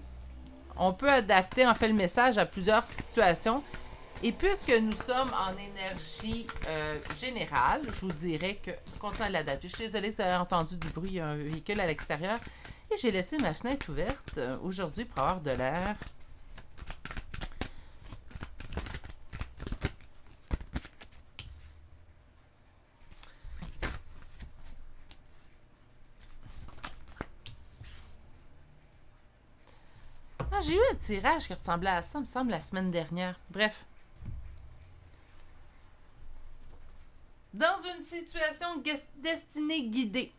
on peut adapter en fait le message à plusieurs situations. Et puisque nous sommes en énergie générale, je vous dirais que continuez à l'adapter. Je suis désolée si vous avez entendu du bruit, il y a un véhicule à l'extérieur. Et j'ai laissé ma fenêtre ouverte aujourd'hui pour avoir de l'air. J'ai eu un tirage qui ressemblait à ça, il me semble, la semaine dernière. Bref. Dans une situation destinée guidée.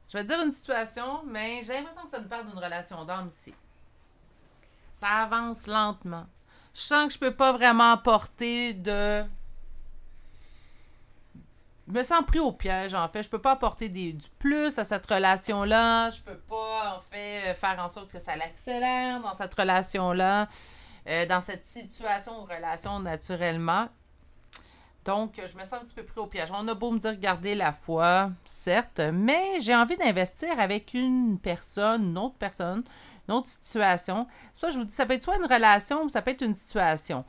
Je vais dire une situation, mais j'ai l'impression que ça nous parle d'une relation d'âme ici. Ça avance lentement. Je sens que je peux pas vraiment apporter de... Je me sens pris au piège, en fait. Je peux pas apporter du plus à cette relation-là. Je peux pas, en fait, faire en sorte que ça l'accélère dans cette relation-là, dans cette situation ou relation naturellement. Donc, je me sens un petit peu pris au piège. On a beau me dire garder la foi, certes, mais j'ai envie d'investir avec une personne, une autre situation. C'est pas, je vous dis, ça peut être soit une relation ou ça peut être une situation.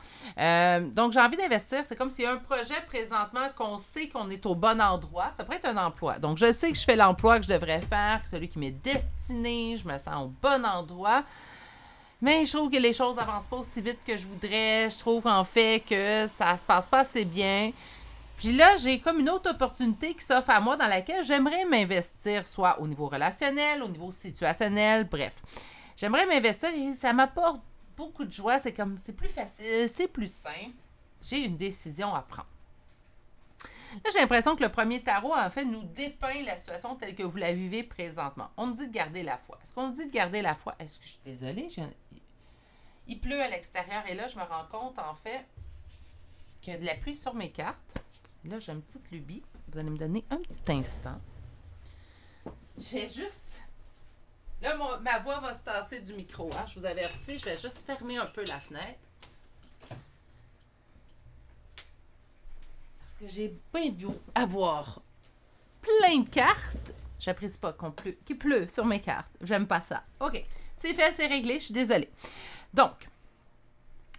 Donc, j'ai envie d'investir. C'est comme s'il y a un projet présentement qu'on sait qu'on est au bon endroit. Ça pourrait être un emploi. Donc, je sais que je fais l'emploi que je devrais faire, celui qui m'est destiné. Je me sens au bon endroit. Mais je trouve que les choses n'avancent pas aussi vite que je voudrais. Je trouve en fait que ça se passe pas assez bien. Puis là, j'ai comme une autre opportunité qui s'offre à moi dans laquelle j'aimerais m'investir, soit au niveau relationnel, au niveau situationnel, bref. J'aimerais m'investir et ça m'apporte beaucoup de joie. C'est comme, c'est plus facile, c'est plus simple. J'ai une décision à prendre. Là, j'ai l'impression que le premier tarot, en fait, nous dépeint la situation telle que vous la vivez présentement. On nous dit de garder la foi. Est-ce qu'on nous dit de garder la foi? Est-ce que je suis désolée? Il pleut à l'extérieur et là, je me rends compte, en fait, qu'il y a de la pluie sur mes cartes. Là, j'ai une petite lubie. Vous allez me donner un petit instant. Je vais juste... Là, ma voix va se tasser du micro. Hein? Je vous avertis, je vais juste fermer un peu la fenêtre. Que j'ai bien beau avoir plein de cartes. J'apprécie pas qu'il pleut sur mes cartes. J'aime pas ça. OK. C'est fait, c'est réglé. Je suis désolée. Donc,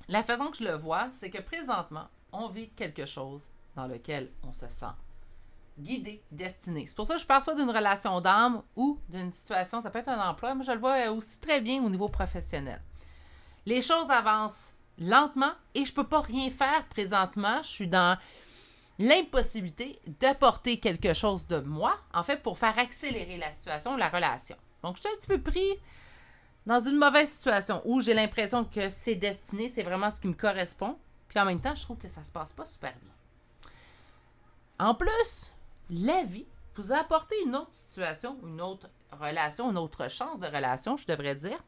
la façon que je le vois, c'est que présentement, on vit quelque chose dans lequel on se sent guidé, destiné. C'est pour ça que je parle soit d'une relation d'âme ou d'une situation, ça peut être un emploi, mais je le vois aussi très bien au niveau professionnel. Les choses avancent lentement et je peux pas rien faire présentement. Je suis dans l'impossibilité d'apporter quelque chose de moi, en fait, pour faire accélérer la situation, la relation. Donc, je suis un petit peu pris dans une mauvaise situation où j'ai l'impression que c'est destiné, c'est vraiment ce qui me correspond. Puis en même temps, je trouve que ça se passe pas super bien. En plus, la vie vous a apporté une autre situation, une autre relation, une autre chance de relation, je devrais dire,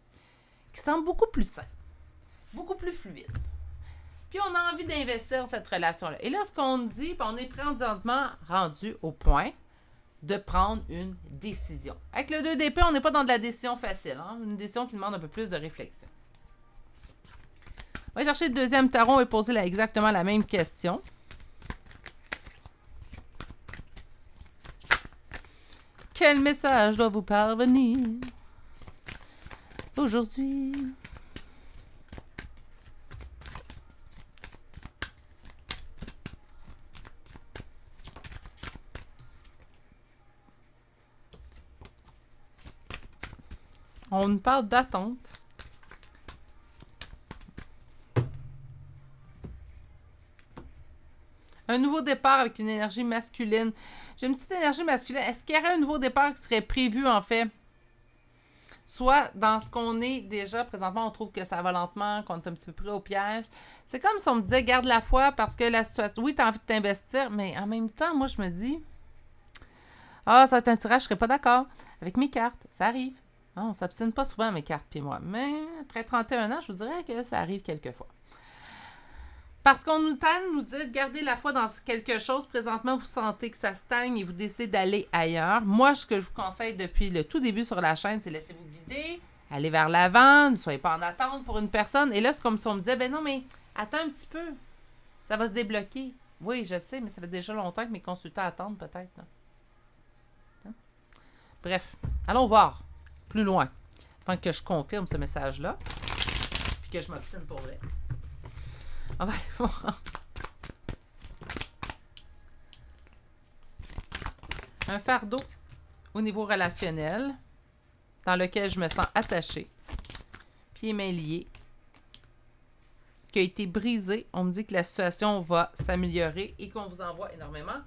qui semble beaucoup plus simple, beaucoup plus fluide. puis on a envie d'investir dans cette relation-là. Et là, ce qu'on dit, on est présentement rendu au point de prendre une décision. Avec le 2 d'épée, on n'est pas dans de la décision facile, hein? Une décision qui demande un peu plus de réflexion. On va chercher le deuxième tarot et poser exactement la même question. Quel message doit vous parvenir aujourd'hui? On nous parle d'attente. Un nouveau départ avec une énergie masculine. J'ai une petite énergie masculine. Est-ce qu'il y aurait un nouveau départ qui serait prévu, en fait? Soit dans ce qu'on est déjà, présentement, on trouve que ça va lentement, qu'on est un petit peu pris au piège. C'est comme si on me disait, garde la foi parce que la situation... Oui, tu as envie de t'investir, mais en même temps, moi, je me dis... Ah, ça va être un tirage, je serais pas d'accord. Avec mes cartes, ça arrive. Non, on s'obstine pas souvent, mes cartes puis moi. Mais après 31 ans, je vous dirais que ça arrive quelquefois. Parce qu'on nous tente, nous dit de garder la foi dans quelque chose. Présentement, vous sentez que ça stagne et vous décidez d'aller ailleurs. Moi, ce que je vous conseille depuis le tout début sur la chaîne, c'est laissez-vous guider, allez vers l'avant, ne soyez pas en attente pour une personne. Et là, c'est comme si on me disait, ben non, mais attends un petit peu, ça va se débloquer. Oui, je sais, mais ça fait déjà longtemps que mes consultants attendent peut-être. Hein? Bref, allons voir plus loin, afin que je confirme ce message-là, puis que je m'obstine pour vrai. On va aller voir. Un fardeau au niveau relationnel dans lequel je me sens attachée, pieds et mains liés, qui a été brisé. On me dit que la situation va s'améliorer et qu'on vous envoie énormément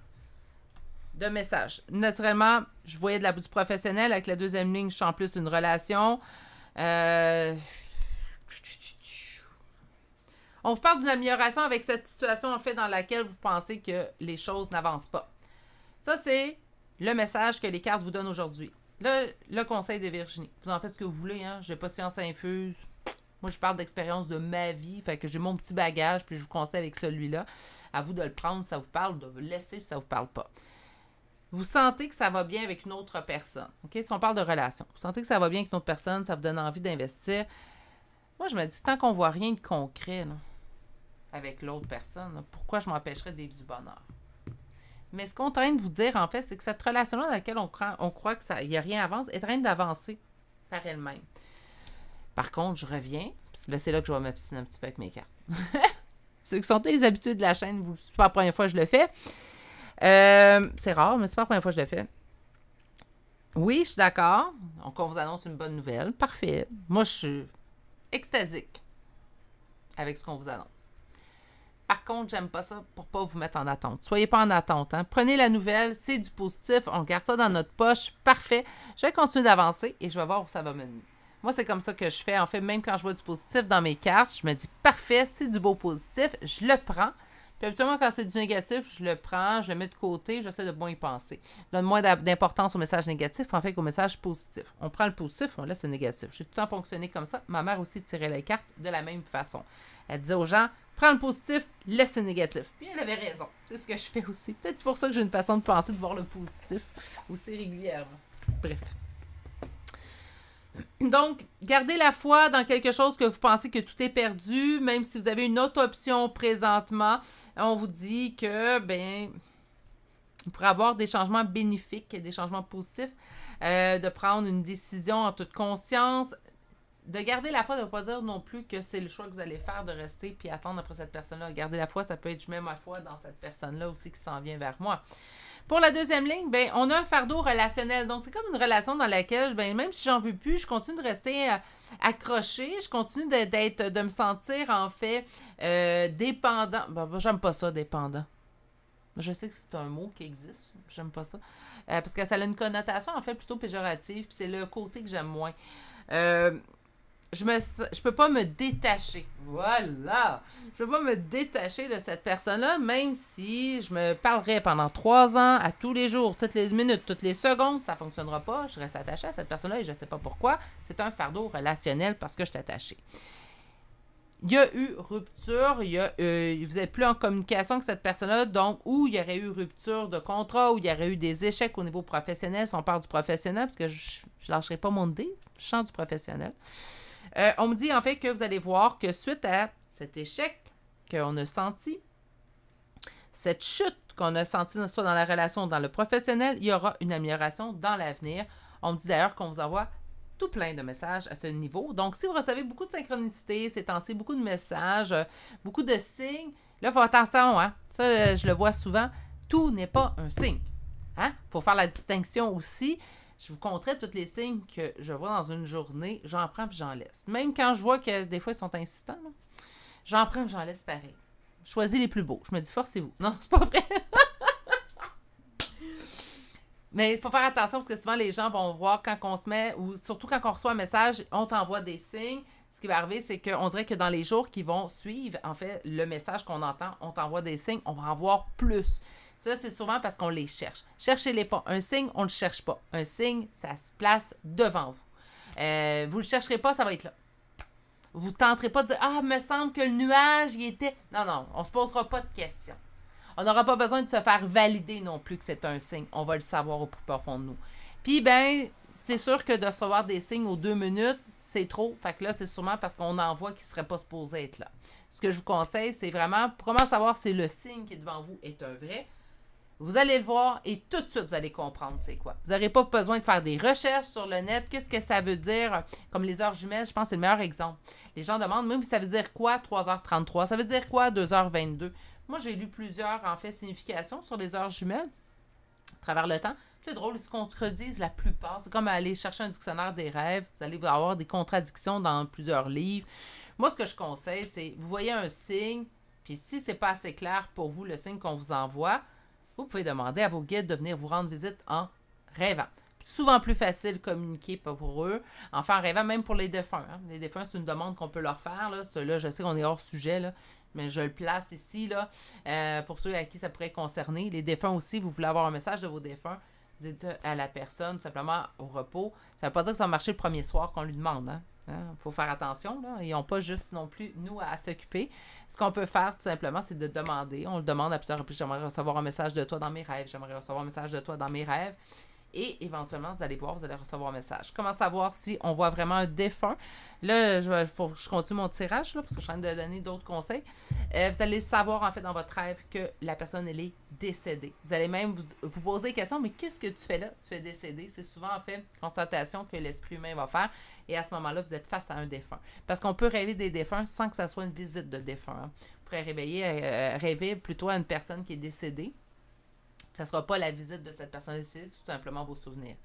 de messages. Naturellement, je voyais de la bout du professionnel. Avec la deuxième ligne, je suis en plus une relation. On vous parle d'une amélioration avec cette situation, en fait, dans laquelle vous pensez que les choses n'avancent pas. Ça, c'est le message que les cartes vous donnent aujourd'hui. Le conseil de Virginie. Vous en faites ce que vous voulez, hein. Je n'ai pas science infuse. Moi, je parle d'expérience de ma vie. Fait que j'ai mon petit bagage, puis je vous conseille avec celui-là. À vous de le prendre si ça vous parle, de vous laisser si ça ne vous parle pas. Vous sentez que ça va bien avec une autre personne. OK? Si on parle de relation, vous sentez que ça va bien avec une autre personne, ça vous donne envie d'investir. Moi, je me dis, tant qu'on ne voit rien de concret, là, avec l'autre personne, là, pourquoi je m'empêcherais de vivre du bonheur? Mais ce qu'on est en train de vous dire, en fait, c'est que cette relation-là dans laquelle on croit qu'il n'y a rien à avancer, est en train d'avancer par elle-même. Par contre, je reviens, puis là, c'est là que je vais m'obstiner un petit peu avec mes cartes. Ceux qui sont les habitués de la chaîne, c'est pas la première fois que je le fais. C'est rare, mais c'est pas la première fois que je le fais. Oui, je suis d'accord. Donc, on vous annonce une bonne nouvelle. Parfait. Moi, je suis extasique avec ce qu'on vous annonce. Par contre, j'aime pas ça pour pas vous mettre en attente. Soyez pas en attente. Hein? Prenez la nouvelle, c'est du positif, on garde ça dans notre poche. Parfait. Je vais continuer d'avancer et je vais voir où ça va mener. Moi, c'est comme ça que je fais. En fait, même quand je vois du positif dans mes cartes, je me dis parfait, c'est du beau positif, je le prends. Puis habituellement, quand c'est du négatif, je le prends, je le mets de côté, j'essaie de bien y penser. Je donne moins d'importance au message négatif, en fait, qu'au message positif. On prend le positif, on laisse le négatif. J'ai tout le temps fonctionné comme ça. Ma mère aussi tirait les cartes de la même façon. Elle disait aux gens, prends le positif, laisse le négatif. Puis elle avait raison. C'est ce que je fais aussi. Peut-être pour ça que j'ai une façon de penser, de voir le positif aussi régulièrement. Bref. Donc, gardez la foi dans quelque chose que vous pensez que tout est perdu, même si vous avez une autre option présentement. On vous dit que, ben, vous pourrez avoir des changements bénéfiques, des changements positifs, de prendre une décision en toute conscience. De garder la foi, de ne pas dire non plus que c'est le choix que vous allez faire de rester puis attendre après cette personne-là. Garder la foi, ça peut être je mets ma foi dans cette personne-là aussi qui s'en vient vers moi. Pour la deuxième ligne, ben, on a un fardeau relationnel. Donc, c'est comme une relation dans laquelle, ben, même si j'en veux plus, je continue de rester accrochée. Je continue de me sentir, en fait, dépendant. Ben, j'aime pas ça, dépendant. Je sais que c'est un mot qui existe. J'aime pas ça. Parce que ça a une connotation, en fait, plutôt péjorative. Puis c'est le côté que j'aime moins. Je peux pas me détacher. Voilà! Je peux pas me détacher de cette personne-là, même si je me parlerais pendant 3 ans, à tous les jours, toutes les minutes, toutes les secondes, ça fonctionnera pas. Je reste attachée à cette personne-là et je sais pas pourquoi. C'est un fardeau relationnel parce que je suis attachée. il y a eu rupture, vous n'êtes plus en communication avec cette personne-là, donc, ou il y aurait eu rupture de contrat, ou il y aurait eu des échecs au niveau professionnel, si on parle du professionnel, parce que je ne lâcherai pas mon dé, je chante du professionnel. On me dit en fait que vous allez voir que suite à cet échec qu'on a senti, cette chute qu'on a sentie soit dans la relation ou dans le professionnel, il y aura une amélioration dans l'avenir. On me dit d'ailleurs qu'on vous envoie tout plein de messages à ce niveau. Donc, si vous recevez beaucoup de synchronicité, ces temps-ci, beaucoup de messages, beaucoup de signes, là, il faut attention, hein? Ça, je le vois souvent, tout n'est pas un signe. Hein? Il faut faire la distinction aussi. Je vous compterai tous les signes que je vois dans une journée, j'en prends puis j'en laisse. Même quand je vois que des fois, ils sont insistants, j'en prends puis j'en laisse pareil. Je choisis les plus beaux. Je me dis, forcez-vous. Non, c'est pas vrai. Mais il faut faire attention parce que souvent, les gens vont voir quand on se met, ou surtout quand on reçoit un message, on t'envoie des signes. Ce qui va arriver, c'est qu'on dirait que dans les jours qui vont suivre, en fait, le message qu'on entend, on t'envoie des signes, on va en voir plus. Ça, c'est souvent parce qu'on les cherche. Cherchez-les pas. Un signe, on ne le cherche pas. Un signe, ça se place devant vous. Vous ne le chercherez pas, ça va être là. Vous ne tenterez pas de dire « Ah, il me semble que le nuage, il était... » Non, non, on ne se posera pas de questions. On n'aura pas besoin de se faire valider non plus que c'est un signe. On va le savoir au plus profond de nous. Puis, ben, c'est sûr que de recevoir des signes aux 2 minutes, c'est trop. Fait que là, c'est sûrement parce qu'on en voit qui ne serait pas supposé être là. Ce que je vous conseille, c'est vraiment, pour comment savoir si le signe qui est devant vous est un vrai, vous allez le voir et tout de suite, vous allez comprendre c'est quoi. Vous n'aurez pas besoin de faire des recherches sur le net. Qu'est-ce que ça veut dire? Comme les heures jumelles, je pense que c'est le meilleur exemple. Les gens demandent même ça veut dire quoi 3h33? Ça veut dire quoi 2h22? Moi, j'ai lu plusieurs, en fait, significations sur les heures jumelles à travers le temps. C'est drôle, ils se contredisent la plupart. C'est comme aller chercher un dictionnaire des rêves. Vous allez avoir des contradictions dans plusieurs livres. Moi, ce que je conseille, c'est, vous voyez un signe, puis si c'est pas assez clair pour vous, le signe qu'on vous envoie, vous pouvez demander à vos guides de venir vous rendre visite en rêvant. Souvent plus facile de communiquer pour eux. Enfin, en rêvant, même pour les défunts. Hein. Les défunts, c'est une demande qu'on peut leur faire. Ceux-là, je sais qu'on est hors sujet, là, mais je le place ici. Là, pour ceux à qui ça pourrait concerner. Les défunts aussi, vous voulez avoir un message de vos défunts, dites à la personne, simplement au repos. Ça ne veut pas dire que ça va marcher le premier soir qu'on lui demande. Hein. Il faut faire attention. Là. Ils n'ont pas juste non plus, nous, à s'occuper. Ce qu'on peut faire, tout simplement, c'est de demander. On le demande à plusieurs reprises. J'aimerais recevoir un message de toi dans mes rêves. J'aimerais recevoir un message de toi dans mes rêves. Et éventuellement, vous allez voir, vous allez recevoir un message. Comment savoir si on voit vraiment un défunt? Là, je continue mon tirage, là, parce que je suis en train de donner d'autres conseils. Vous allez savoir, en fait, dans votre rêve, que la personne, elle est décédée. Vous allez même vous poser des questions, mais qu'est-ce que tu fais là? Tu es décédé. C'est souvent, en fait, constatation que l'esprit humain va faire. Et à ce moment-là, vous êtes face à un défunt. Parce qu'on peut rêver des défunts sans que ça soit une visite de défunt. Hein. Vous pourrez rêver plutôt à une personne qui est décédée. Ça ne sera pas la visite de cette personne décédée, c'est tout simplement vos souvenirs.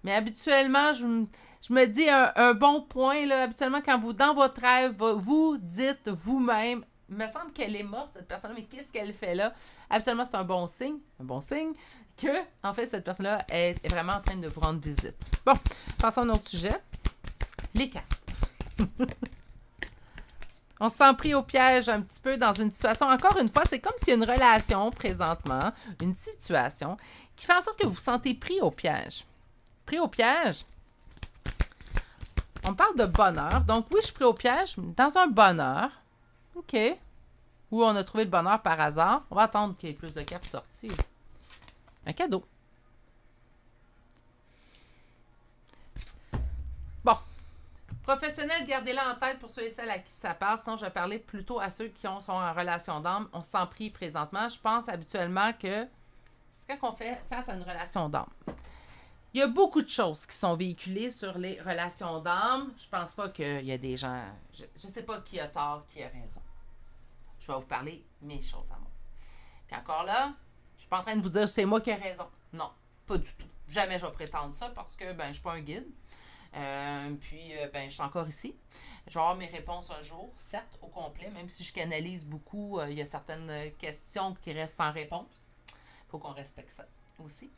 Mais habituellement, je me dis un bon point, là, habituellement, quand vous, dans votre rêve, vous dites vous-même, il me semble qu'elle est morte, cette personne-là, mais qu'est-ce qu'elle fait là? Habituellement, c'est un bon signe que, en fait, cette personne-là est vraiment en train de vous rendre visite. Bon, passons à un autre sujet. Les cartes. On se sent pris au piège un petit peu dans une situation. Encore une fois, c'est comme s'il y a une relation présentement, une situation qui fait en sorte que vous vous sentez pris au piège. Pris au piège. On parle de bonheur. Donc oui, je suis pris au piège dans un bonheur. OK. Où on a trouvé le bonheur par hasard. On va attendre qu'il y ait plus de cartes sorties. Un cadeau. Bon. Professionnel, gardez-la en tête pour ceux et celles à qui ça passe. Sinon, je vais parler plutôt à ceux qui sont en relation d'âme. On se sent pris présentement. Je pense habituellement que c'est quand on fait face à une relation d'âme. Il y a beaucoup de choses qui sont véhiculées sur les relations d'âme. Je pense pas qu'il y a des gens... Je ne sais pas qui a tort, qui a raison. Je vais vous parler mes choses à moi. Puis encore là, je suis pas en train de vous dire c'est moi qui ai raison. Non, pas du tout. Jamais je vais prétendre ça parce que je suis pas un guide. Je suis encore ici. Je vais avoir mes réponses un jour, certes, au complet, même si je canalise beaucoup, il y a certaines questions qui restent sans réponse. Il faut qu'on respecte ça aussi.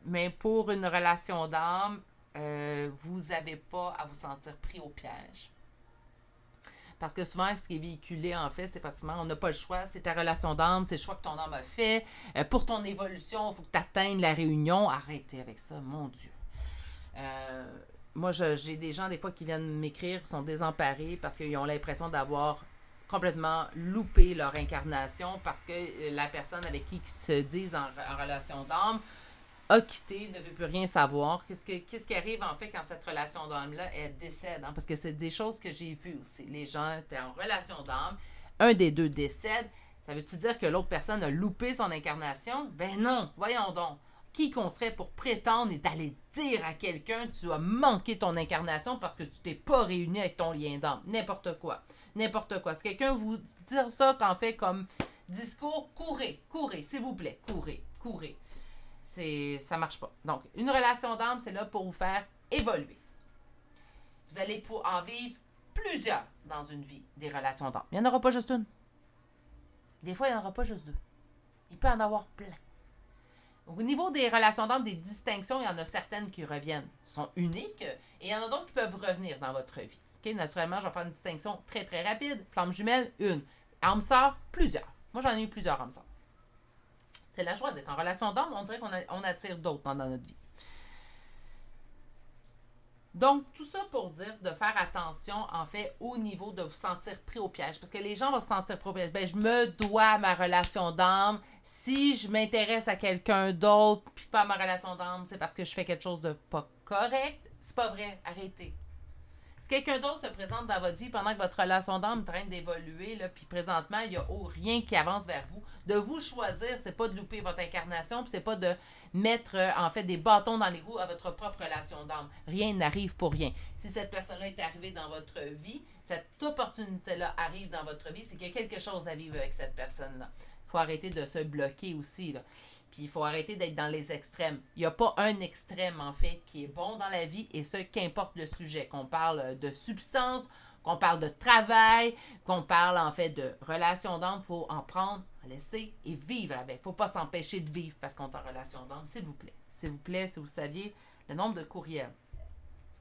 Mais pour une relation d'âme, vous n'avez pas à vous sentir pris au piège. Parce que souvent, ce qui est véhiculé, en fait, c'est pratiquement, on n'a pas le choix, c'est ta relation d'âme, c'est le choix que ton âme a fait. Pour ton évolution, il faut que tu atteignes la réunion. Arrêtez avec ça, mon Dieu. moi, j'ai des gens, des fois, qui viennent m'écrire, qui sont désemparés parce qu'ils ont l'impression d'avoir complètement loupé leur incarnation parce que la personne avec qui ils se disent en relation d'âme a quitté, ne veut plus rien savoir. Qu'est-ce qui arrive, en fait, quand cette relation d'âme-là, elle décède? Hein? Parce que c'est des choses que j'ai vues aussi. Les gens étaient en relation d'âme, un des deux décède. Ça veut-tu dire que l'autre personne a loupé son incarnation? Ben non, voyons donc. Qui qu'on serait pour prétendre et d'aller dire à quelqu'un tu as manqué ton incarnation parce que tu t'es pas réuni avec ton lien d'âme? N'importe quoi. N'importe quoi. Si quelqu'un vous dit ça qu'en fait comme discours, courez, s'il vous plaît, courez. Ça marche pas. Donc, une relation d'âme, c'est là pour vous faire évoluer. Vous allez en vivre plusieurs dans une vie, des relations d'âme. Il n'y en aura pas juste une. Des fois, il n'y en aura pas juste deux. Il peut en avoir plein. Au niveau des relations d'âme, des distinctions, il y en a certaines qui reviennent, sont uniques, et il y en a d'autres qui peuvent revenir dans votre vie. Okay? Naturellement, je vais faire une distinction très, très rapide. Flamme jumelle, une. Âme sœur, plusieurs. Moi, j'en ai eu plusieurs âmes sœurs. C'est la joie d'être en relation d'âme. On dirait qu'on attire d'autres dans notre vie. Donc, tout ça pour dire de faire attention, en fait, au niveau de vous sentir pris au piège. Parce que les gens vont se sentir pris au piège. Ben, je me dois à ma relation d'âme. Si je m'intéresse à quelqu'un d'autre, puis pas à ma relation d'âme, c'est parce que je fais quelque chose de pas correct. C'est pas vrai. Arrêtez. Si quelqu'un d'autre se présente dans votre vie pendant que votre relation d'âme est en train d'évoluer, là, puis présentement, il n'y a rien qui avance vers vous, de vous choisir, c'est pas de louper votre incarnation, puis c'est pas de mettre, en fait, des bâtons dans les roues à votre propre relation d'âme. Rien n'arrive pour rien. Si cette personne-là est arrivée dans votre vie, cette opportunité-là arrive dans votre vie, c'est qu'il y a quelque chose à vivre avec cette personne-là. Il faut arrêter de se bloquer aussi, là. Puis il faut arrêter d'être dans les extrêmes. Il n'y a pas un extrême, en fait, qui est bon dans la vie, et ce, qu'importe le sujet. Qu'on parle de substance, qu'on parle de travail, qu'on parle, en fait, de relation d'âme, il faut en prendre, en laisser et vivre avec. Il ne faut pas s'empêcher de vivre parce qu'on est en relation d'âme, s'il vous plaît. S'il vous plaît, si vous saviez le nombre de courriels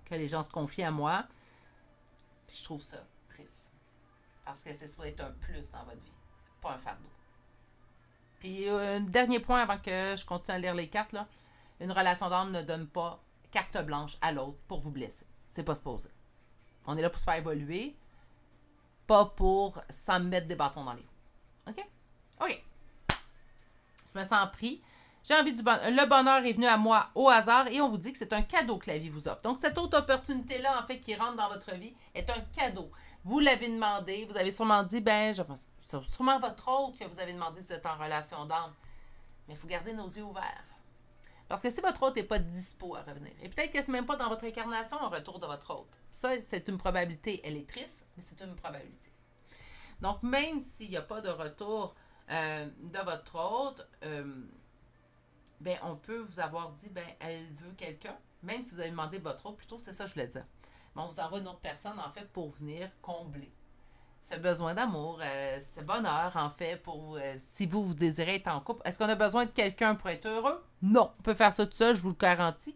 que les gens se confient à moi, puis je trouve ça triste. Parce que c'est supposé être un plus dans votre vie, pas un fardeau. Puis, un dernier point avant que je continue à lire les cartes, là. Une relation d'âme ne donne pas carte blanche à l'autre pour vous blesser. C'est pas supposé. On est là pour se faire évoluer, pas pour s'en mettre des bâtons dans les roues. OK? OK. Je me sens pris. J'ai envie du bonheur. Le bonheur est venu à moi au hasard et on vous dit que c'est un cadeau que la vie vous offre. Donc, cette autre opportunité-là, en fait, qui rentre dans votre vie, est un cadeau. Vous l'avez demandé, vous avez sûrement dit, ben, je pense, c'est sûrement votre autre que vous avez demandé si vous êtes en relation d'âme. Mais il faut garder nos yeux ouverts. Parce que si votre autre n'est pas dispo à revenir, et peut-être que c'est même pas dans votre incarnation un retour de votre autre. Ça, c'est une probabilité. Elle est triste, mais c'est une probabilité. Donc, même s'il n'y a pas de retour de votre autre, ben, on peut vous avoir dit, ben, elle veut quelqu'un, même si vous avez demandé votre autre, plutôt, c'est ça que je voulais dire. Mais on vous envoie une autre personne, en fait, pour venir combler ce besoin d'amour, ce bonheur, en fait, pour si vous désirez être en couple. Est-ce qu'on a besoin de quelqu'un pour être heureux? Non. On peut faire ça tout seul, je vous le garantis.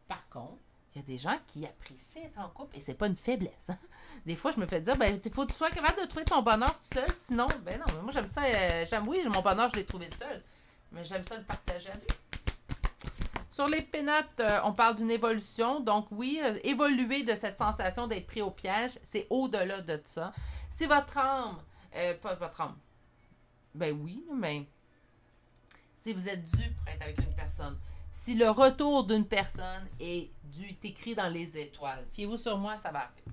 Par contre, il y a des gens qui apprécient être en couple et c'est pas une faiblesse. Hein? Des fois, je me fais dire, ben, il faut que tu sois capable de trouver ton bonheur tout seul, sinon, ben non, moi j'aime ça, oui, mon bonheur, je l'ai trouvé seul, mais j'aime ça le partager à deux. Sur les pénates, on parle d'une évolution. Donc oui, évoluer de cette sensation d'être pris au piège, c'est au-delà de ça. Si votre âme, pas votre âme, ben oui, mais si vous êtes dû pour être avec une personne, si le retour d'une personne est écrit dans les étoiles, fiez-vous sur moi, ça va arriver.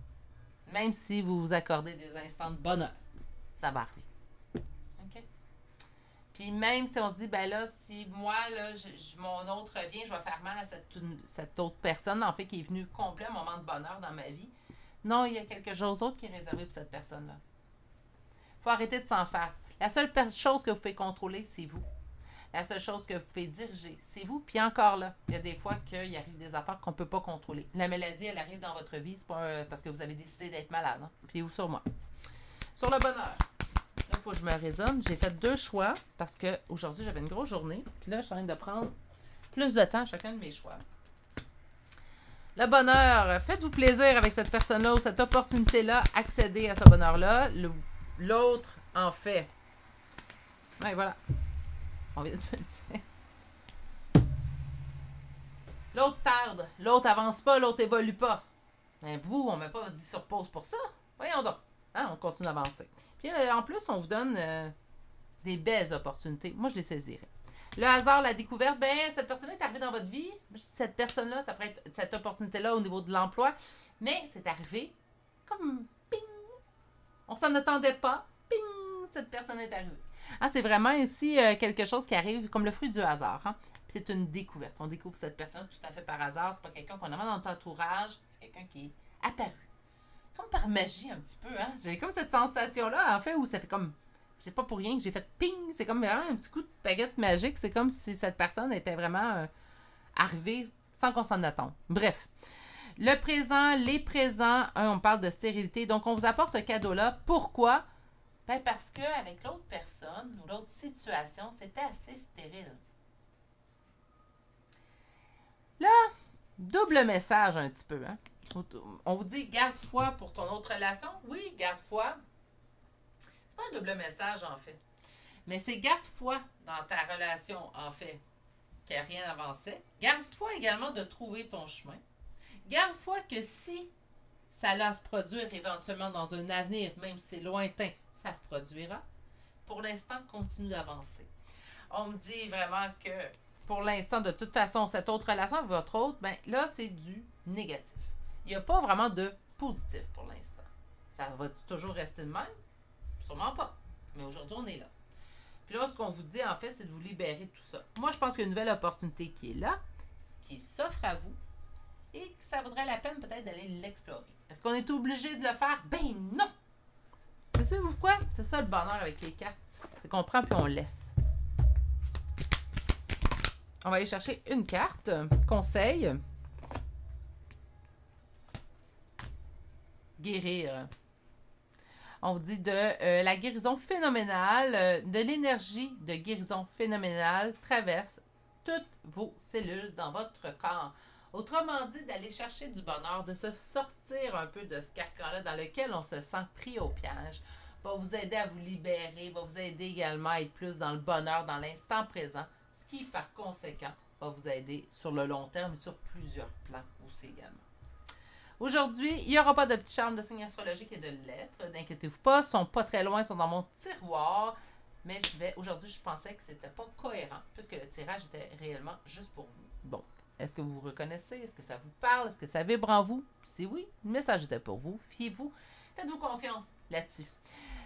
Même si vous vous accordez des instants de bonheur, ça va arriver. Puis même si on se dit, ben là, si moi, là, mon autre revient, je vais faire mal à cette autre personne, en fait, qui est venue combler un moment de bonheur dans ma vie. Non, il y a quelque chose d'autre qui est réservé pour cette personne-là. Il faut arrêter de s'en faire. La seule chose que vous pouvez contrôler, c'est vous. La seule chose que vous pouvez diriger, c'est vous. Puis encore là, il y a des fois qu'il arrive des affaires qu'on ne peut pas contrôler. La maladie, elle arrive dans votre vie, c'est pas parce que vous avez décidé d'être malade. Hein? Fiez-vous sur moi. Sur le bonheur. Là, il faut que je me raisonne. J'ai fait 2 choix parce qu'aujourd'hui, j'avais une grosse journée. Puis là, je suis en train de prendre plus de temps à chacun de mes choix. Le bonheur. Faites-vous plaisir avec cette personne-là ou cette opportunité-là. Accédez à ce bonheur-là. L'autre en fait. Ouais, voilà. On vient de me le dire. L'autre tarde. L'autre avance pas. L'autre évolue pas. Ben, vous, on ne met pas 10 sur pause pour ça. Voyons donc. Hein, on continue d'avancer. Puis en plus, on vous donne des belles opportunités. Moi, je les saisirais. Le hasard, la découverte, ben cette personne-là est arrivée dans votre vie. Cette personne-là, ça pourrait être cette opportunité-là au niveau de l'emploi. Mais c'est arrivé comme ping. On s'en attendait pas. Ping, cette personne est arrivée. Hein, c'est vraiment ici quelque chose qui arrive comme le fruit du hasard. Hein? Puis c'est une découverte. On découvre cette personne tout à fait par hasard. C'est pas quelqu'un qu'on a dans notre entourage. C'est quelqu'un qui est apparu. Comme par magie un petit peu. Hein? J'ai comme cette sensation-là, en fait, où ça fait comme... C'est pas pour rien que j'ai fait ping. C'est comme vraiment un petit coup de baguette magique. C'est comme si cette personne était vraiment arrivée sans qu'on s'en attende. Bref. Le présent, les présents, on parle de stérilité. Donc, on vous apporte ce cadeau-là. Pourquoi? Ben parce qu'avec l'autre personne ou l'autre situation, c'était assez stérile. Là, double message un petit peu. Hein? On vous dit garde foi pour ton autre relation. Oui, garde foi. C'est pas un double message en fait. Mais c'est garde foi dans ta relation en fait, qu'il n'y a rien avancé. Garde foi également de trouver ton chemin. Garde foi que si ça va se produire éventuellement dans un avenir, même si c'est lointain, ça se produira. Pour l'instant, continue d'avancer. On me dit vraiment que pour l'instant, de toute façon, cette autre relation, votre autre, ben là, c'est du négatif. Il n'y a pas vraiment de positif pour l'instant. Ça va toujours rester de même? Sûrement pas. Mais aujourd'hui, on est là. Puis là, ce qu'on vous dit, en fait, c'est de vous libérer de tout ça. Moi, je pense qu'il y a une nouvelle opportunité qui est là, qui s'offre à vous, et que ça vaudrait la peine peut-être d'aller l'explorer. Est-ce qu'on est obligé de le faire? Ben non! C'est ça, vous quoi? C'est ça le bonheur avec les cartes. C'est qu'on prend puis on laisse. On va aller chercher une carte. Conseil. Guérir. On vous dit de la guérison phénoménale, de l'énergie de guérison phénoménale traverse toutes vos cellules dans votre corps. Autrement dit, d'aller chercher du bonheur, de se sortir un peu de ce carcan-là dans lequel on se sent pris au piège, va vous aider à vous libérer, va vous aider également à être plus dans le bonheur, dans l'instant présent, ce qui, par conséquent, va vous aider sur le long terme et sur plusieurs plans aussi également. Aujourd'hui, il n'y aura pas de petits charmes de signes astrologiques et de lettres. N'inquiétez-vous pas, ils ne sont pas très loin, ils sont dans mon tiroir. Mais aujourd'hui, je pensais que c'était pas cohérent, puisque le tirage était réellement juste pour vous. Bon, est-ce que vous vous reconnaissez? Est-ce que ça vous parle? Est-ce que ça vibre en vous? Si oui, le message était pour vous. Fiez-vous. Faites-vous confiance là-dessus.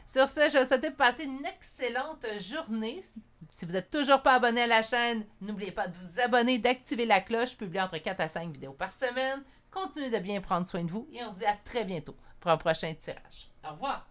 Sur ce, je vous souhaite de passer une excellente journée. Si vous n'êtes toujours pas abonné à la chaîne, n'oubliez pas de vous abonner, d'activer la cloche. Je publie entre 4 à 5 vidéos par semaine. Continuez de bien prendre soin de vous et on se dit à très bientôt pour un prochain tirage. Au revoir!